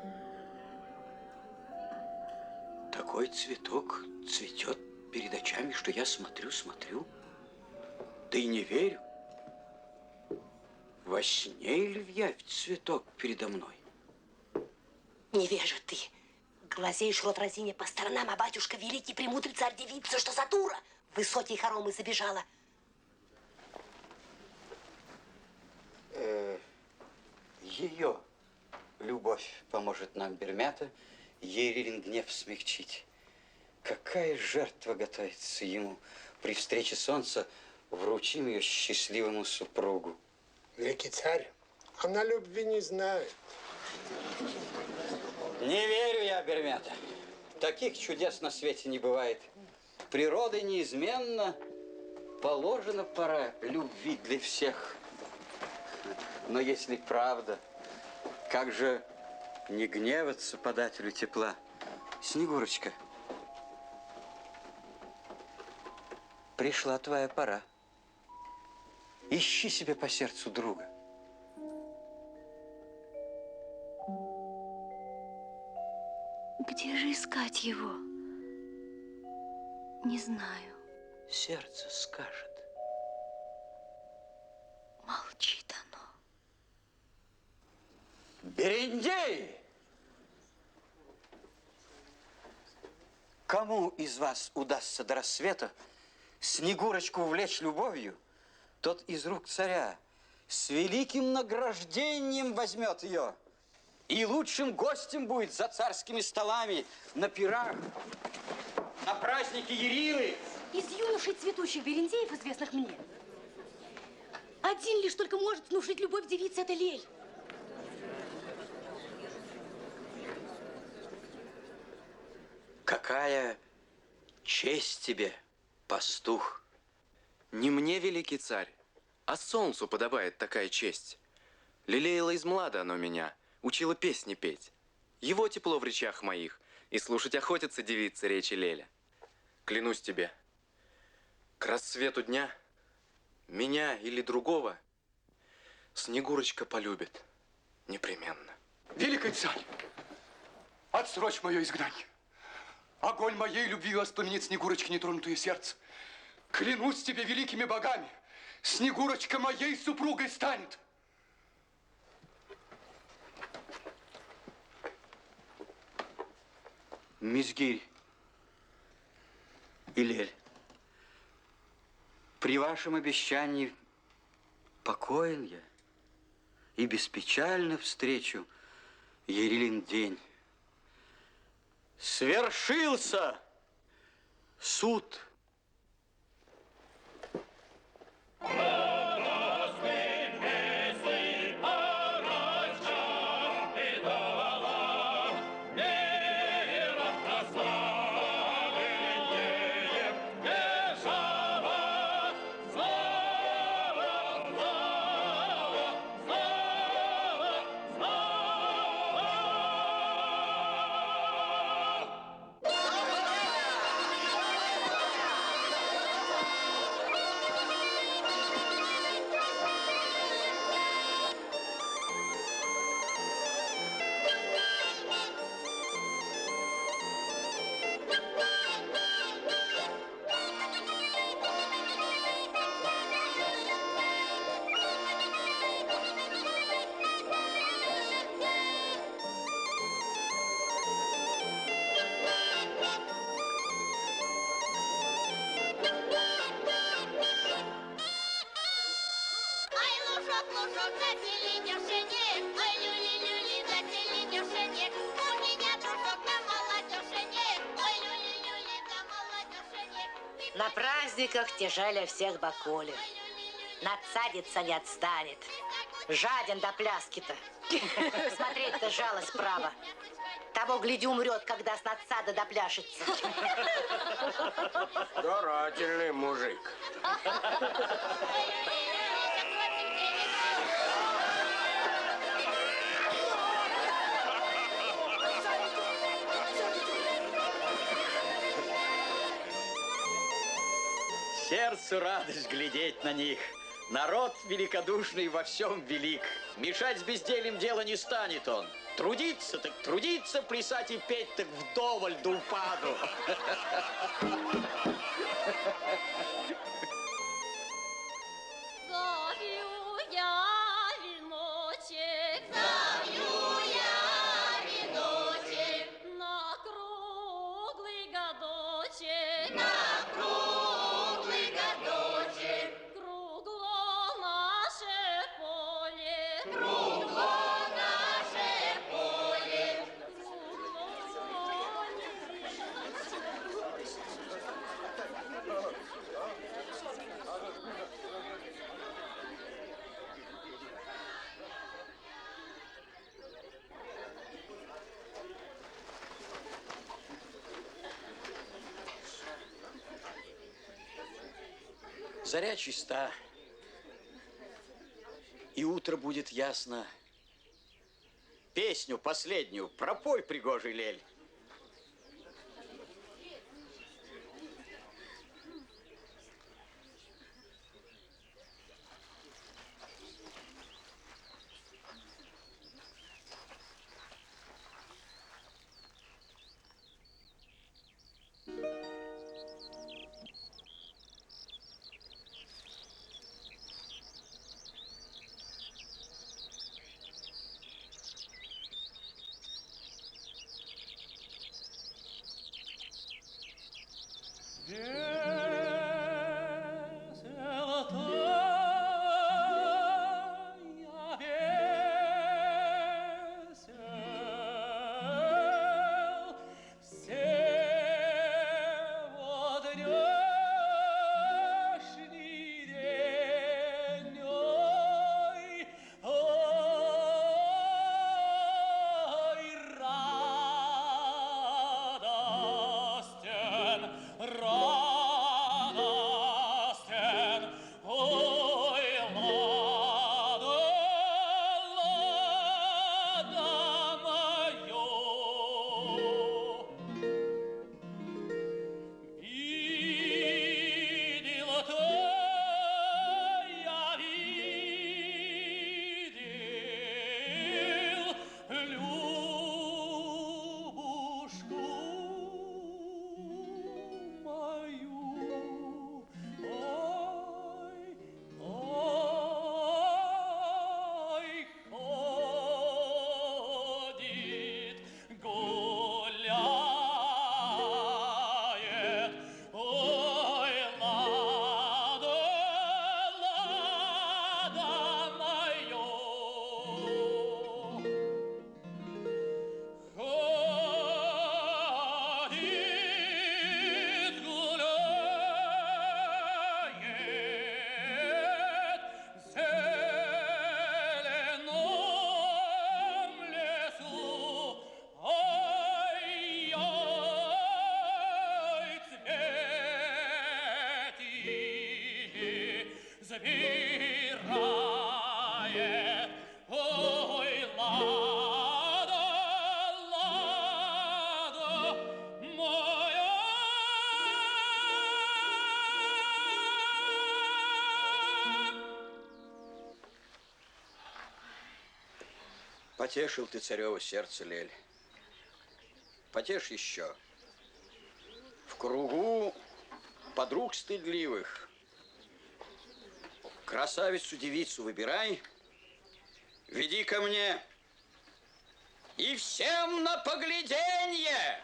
Такой цветок цветет перед очами, что я смотрю, да и не верю. Во сне или в явь цветок передо мной? Невежа ты, глазеешь рот разиня по сторонам, а батюшка великий премудрый царь девица, что за дура в высокие хоромы забежала. Ее любовь поможет нам, Бермята, Ерилин гнев смягчить. Какая жертва готовится ему при встрече солнца, вручим ее счастливому супругу. Великий царь, она любви не знает. Не верю я, Бермята. Таких чудес на свете не бывает. Природой неизменно положена пора любви для всех. Но если правда, как же не гневаться подателю тепла? Снегурочка, пришла твоя пора. Ищи себе по сердцу друга. Где же искать его? Не знаю. Сердце скажет. Молчит оно. Берендей! Кому из вас удастся до рассвета Снегурочку увлечь любовью, тот из рук царя с великим награждением возьмет ее. И лучшим гостем будет за царскими столами, на пирах, на празднике Ярилы. Из юношей цветущих берендеев, известных мне, один лишь только может внушить любовь девице, это Лель. Какая честь тебе, пастух. Не мне, великий царь, а солнцу подобает такая честь. Лелеяло измлада оно меня, учила песни петь. Его тепло в речах моих, и слушать охотятся девицы речи Леля. Клянусь тебе, к рассвету дня меня или другого Снегурочка полюбит непременно. Великий царь, отсрочь мое изгнание. Огонь моей любви воспламенит Снегурочки нетронутое сердце. Клянусь тебе великими богами, Снегурочка моей супругой станет. Мизгирь и Лель, при вашем обещании покоен я и беспечально встречу Ярилин день. Свершился суд. На праздниках тяжелее всех Бакулев. Надсадится не отстанет. Жаден до пляски-то. Смотреть-то жалость право. Того, гляди, умрет, когда с надсада допляшется. Старательный мужик. Сердцу радость глядеть на них. Народ великодушный во всем велик. Мешать с бездельем дело не станет он. Трудиться так трудиться, плясать и петь так вдоволь до упаду. Завью я веночек, завью я веночек на круглый годочек, на круглый годочек. Кругло наше поле, кругло наше поле, кругло Заря чиста, и утро будет ясно. Песню последнюю пропой, пригожий лель. Потешил ты царево сердце, Лель. Потешь еще. В кругу подруг стыдливых. Красавицу-девицу выбирай, веди ко мне. И всем на погляденье,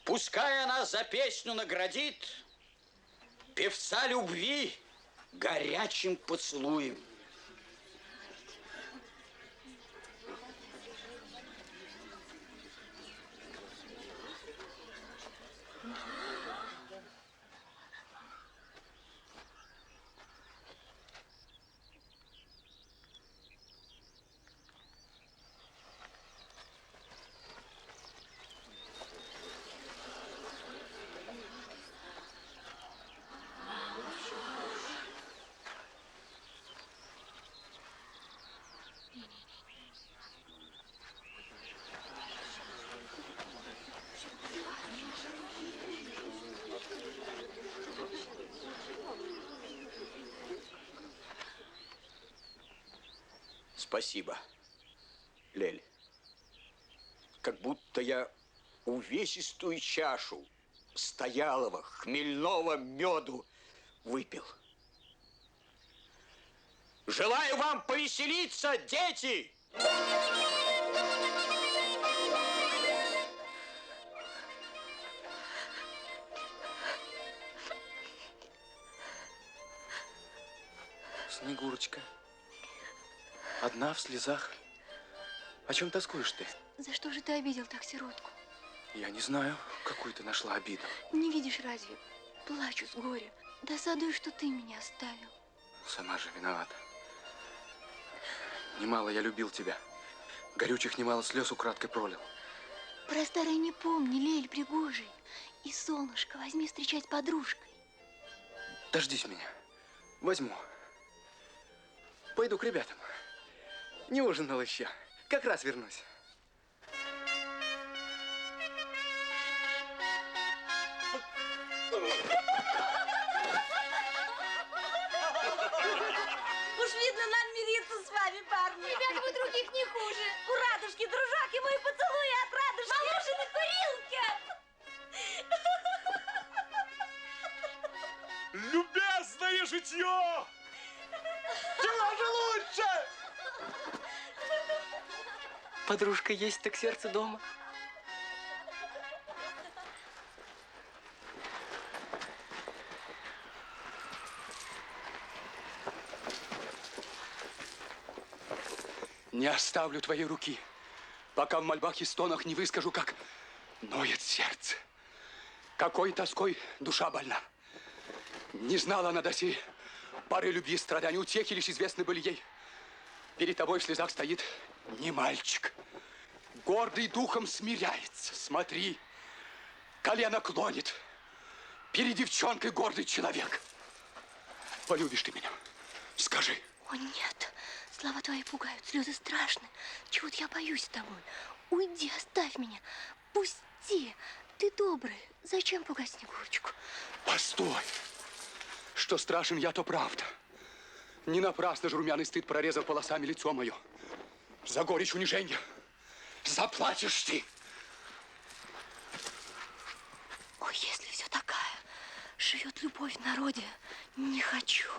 пускай она за песню наградит певца любви горячим поцелуем. Спасибо, Лель. Как будто я увесистую чашу стоялого хмельного меду выпил. Желаю вам повеселиться, дети! Снегурочка, одна в слезах. О чем тоскуешь ты? За что же ты обидел так сиротку? Я не знаю, какую ты нашла обиду. Не видишь разве? Плачу с горя. Досадую, что ты меня оставил. Сама же виновата. Немало я любил тебя. Горючих немало слез украдкой пролил. Про старое не помни, Лель пригожий. И солнышко возьми встречать подружкой. Дождись меня. Возьму. Пойду к ребятам. Не ужинал еще. Как раз вернусь. Уж видно, надо мириться с вами, парни. Ребята, вы других не хуже. У радужки, дружок, и мои поцелуи от радужки. Малушины курилка! Любезное житье! Чего же лучше? Подружка есть, так сердце дома. Не оставлю твоей руки, пока в мольбах и стонах не выскажу, как ноет сердце. Какой тоской душа больна. Не знала она до сей поры любви, страданий, утехи лишь известны были ей. Перед тобой в слезах стоит не мальчик. Гордый духом смиряется. Смотри, колено клонит. Перед девчонкой гордый человек. Полюбишь ты меня? Скажи. О, нет. Слова твои пугают, слезы страшны. Чего-то я боюсь с тобой. Уйди, оставь меня. Пусти. Ты добрый. Зачем пугать Снегурочку? Постой. Что страшен я, то правда. Не напрасно же румяный стыд прорезал полосами лицо мое. За горечь унижения заплатишь ты. Ой, если все такая, живет любовь в народе, не хочу.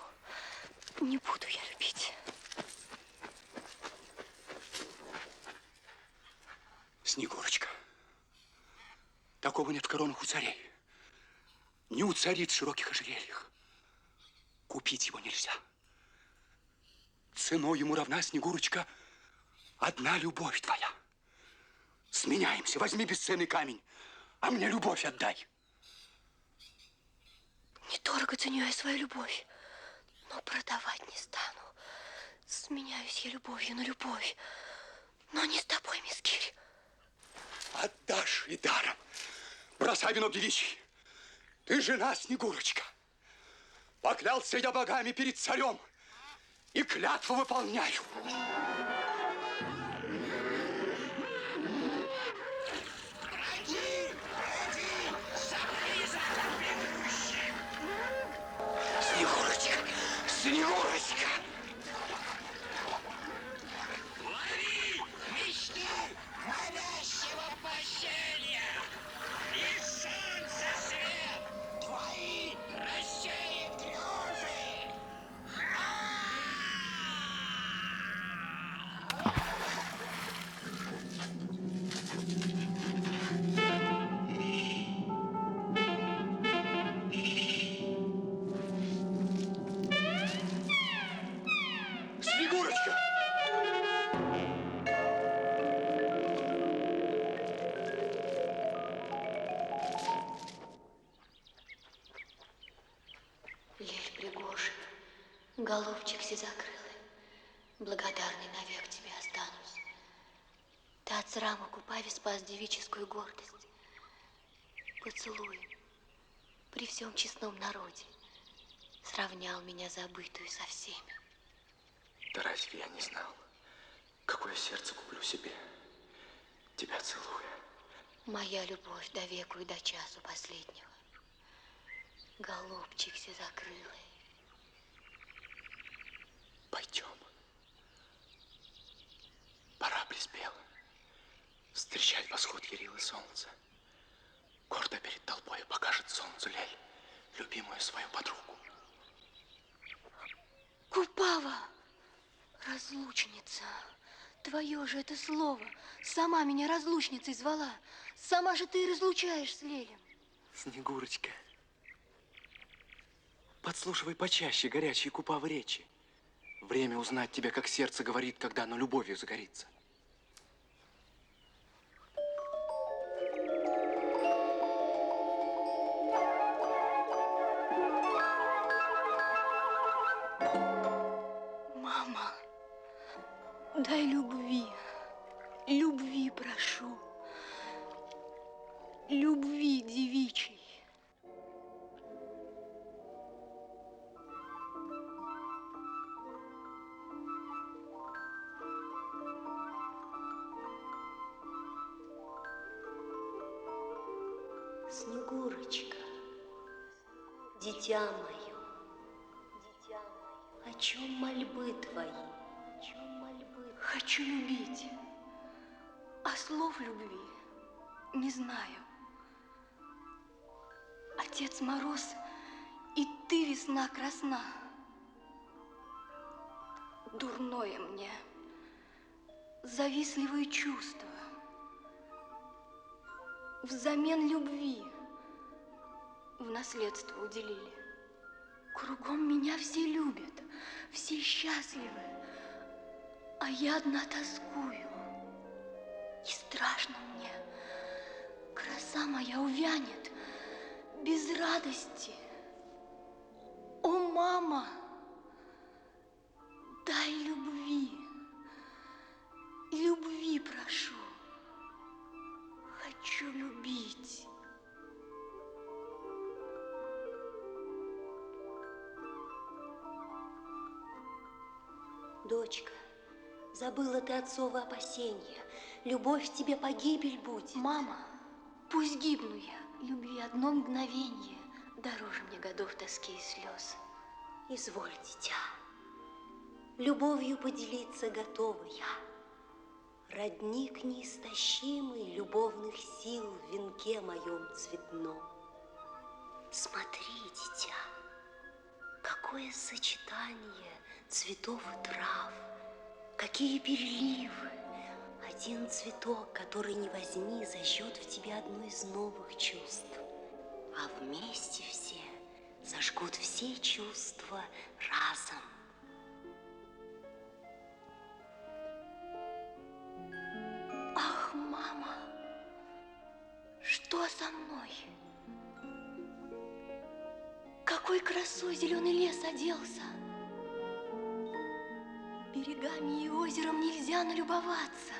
Не буду я любить. Снегурочка, такого нет в коронах у царей. Не у цариц в широких ожерельях. Купить его нельзя. Ценой ему равна, Снегурочка, одна любовь твоя. Сменяемся, возьми бесценный камень, а мне любовь отдай. Недорого ценю я свою любовь, но продавать не стану. Сменяюсь я любовью на любовь, но не с тобой, мискирь. Отдашь и даром. Бросай вино девичий. Ты жена, Снегурочка. Поклялся я богами перед царем и клятву выполняю. Снегурочка! Снегурочка! Лови мечты горящего поселия и солнце свет твои рассеет грезы. Снегурочка! Лель Пригожин, голубчик сизокрылый, благодарный навек тебе останусь. Ты от срама Купави спас девическую гордость. Поцелуй при всем честном народе сравнял меня забытую со всеми. Да разве я не знал, какое сердце куплю себе, тебя целуя? Моя любовь до веку и до часу последнего. Голубчик сизокрылый. Пойдем. успел встречать восход ярилы солнца. Гордо перед толпой покажет солнцу Лель любимую свою подругу. Купава, разлучница, твое же это слово. Сама меня разлучницей звала. Сама же ты и разлучаешь с Лелем. Снегурочка, подслушивай почаще горячие Купавы речи. Время узнать тебя, как сердце говорит, когда оно любовью загорится. Мама, дай любви, любви прошу, любви девичьей. Снегурочка, дитя мое, о чем мольбы твои? О чем мольбы? Хочу любить, а слов любви не знаю. Отец Мороз, и ты, весна красна. Дурное мне, завистливые чувства. Взамен любви в наследство уделили. Кругом меня все любят, все счастливы, а я одна тоскую. И страшно мне, краса моя увянет без радости. О, мама, дай любви, любви прошу. Хочу любить. Дочка, забыла ты отцово опасения. Любовь в тебе погибель будет. Мама, пусть гибну я, любви одно мгновенье дороже мне годов тоски и слез. Изволь, дитя, любовью поделиться готова я. Родник неистощимый любовных сил в венке моем цветном. Смотри, дитя, какое сочетание цветов и трав, какие переливы. Один цветок, который не возьми, зажжет в тебе одно из новых чувств. А вместе все зажгут все чувства разом. Ах, мама, что со мной? Какой красой зеленый лес оделся. Берегами и озером нельзя налюбоваться.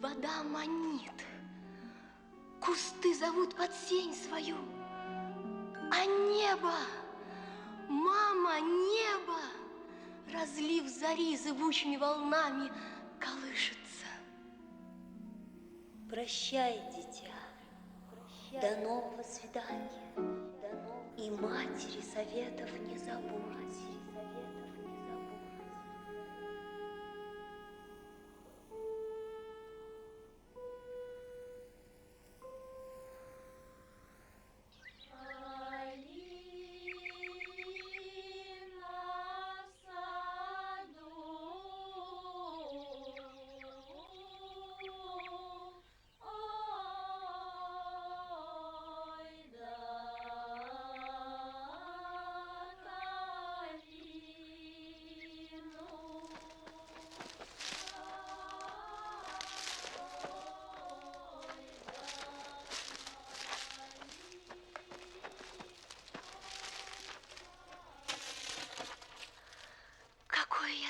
Вода манит, кусты зовут под сень свою. А небо, мама, небо, разлив зари зыбучими волнами, колышется. Прощай, дитя, до нового свидания. И матери советов не забудь.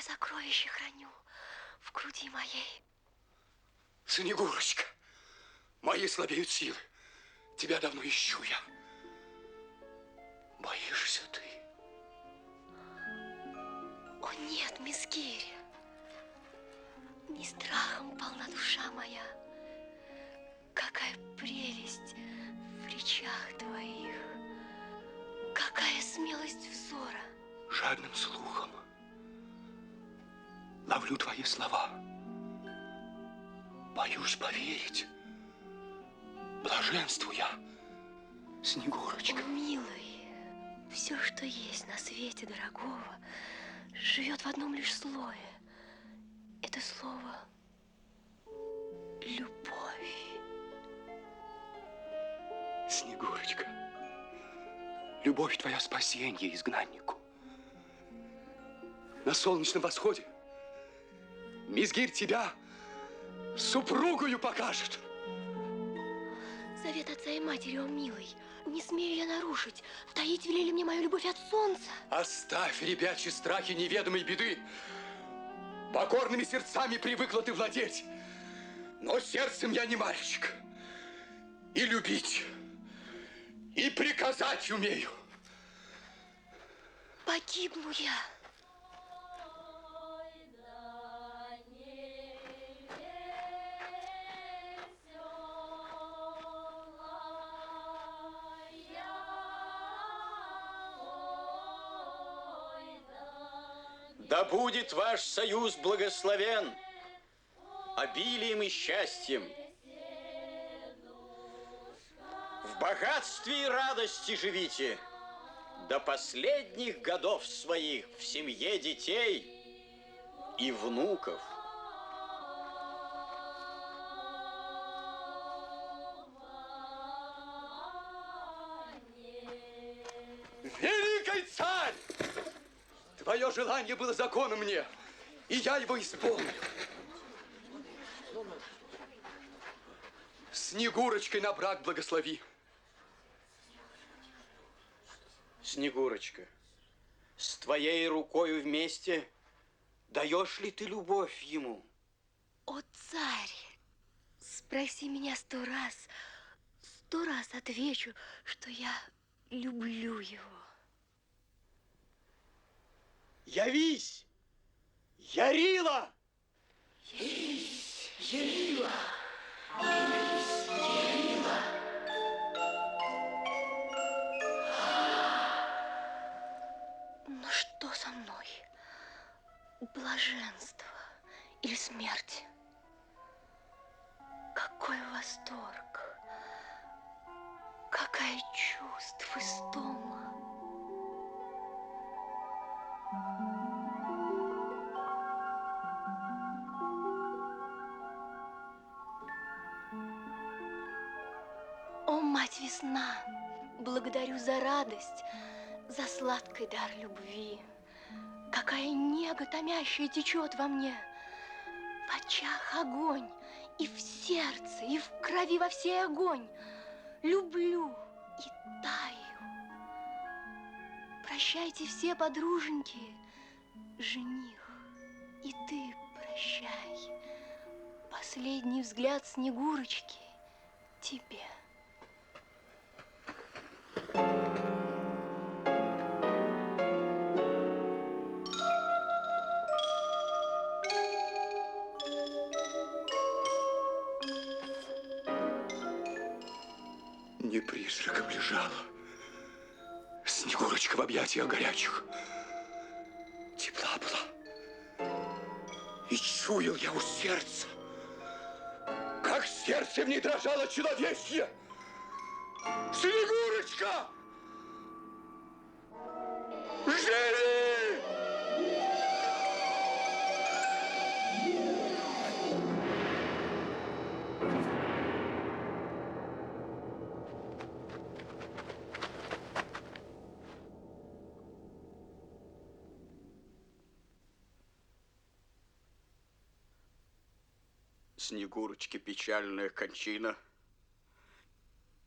Сокровище храню в груди моей. Снегурочка, мои слабеют силы. Тебя давно ищу я. Боишься ты? О нет, мисс Кири, не страхом полна душа моя. Какая прелесть в речах твоих, какая смелость взора. Жадным слухом ловлю твои слова. Боюсь поверить. Блаженству я, Снегурочка. О, милый, все, что есть на свете дорогого, живет в одном лишь слое. Это слово любовь. Снегурочка, любовь твоя спасенье изгнаннику. На солнечном восходе Мизгирь тебя супругою покажет. Завет отца и матери, о милый, не смею я нарушить. Таить велели мне мою любовь от солнца. Оставь ребячьи страхи неведомой беды. Покорными сердцами привыкла ты владеть. Но сердцем я не мальчик. И любить, и приказать умею. Погибну я. Да будет ваш союз благословен обилием и счастьем. В богатстве и радости живите до последних годов своих в семье детей и внуков. Великий царь! Твое желание было законом мне, и я его исполнил. Снегурочкой на брак благослови. Снегурочка, с твоей рукою вместе даешь ли ты любовь ему? О, царь, спроси меня 100 раз отвечу, что я люблю его. Явись, Ярила! Явись, Ярила! Явись, Ярила! Ну что со мной? Блаженство или смерть? Какой восторг! Какая чувств истома! О, мать весна, благодарю за радость, за сладкий дар любви. Какая нега томящая течет во мне. В очах огонь, и в сердце, и в крови во всей огонь. Люблю и таю. Прощайте все подруженьки, жених, и ты прощай. Последний взгляд Снегурочки тебе. Не призраком лежала Снегурочка в объятиях горячих. Тепла была. И чуял я у сердца, как сердце в ней дрожало человечье. Снегурочка! Живи! Снегурочки печальная кончина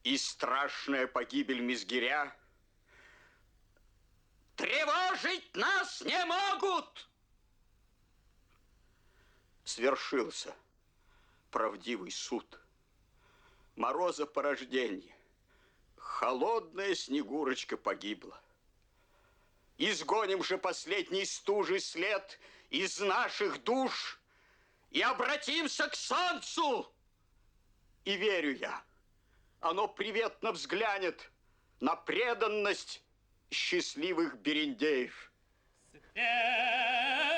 и страшная погибель Мизгиря тревожить нас не могут. Свершился правдивый суд. Мороза порожденье. Холодная Снегурочка погибла. Изгоним же последний стужи след из наших душ и обратимся к солнцу. И верю я, оно приветно взглянет на преданность счастливых берендеев. Свет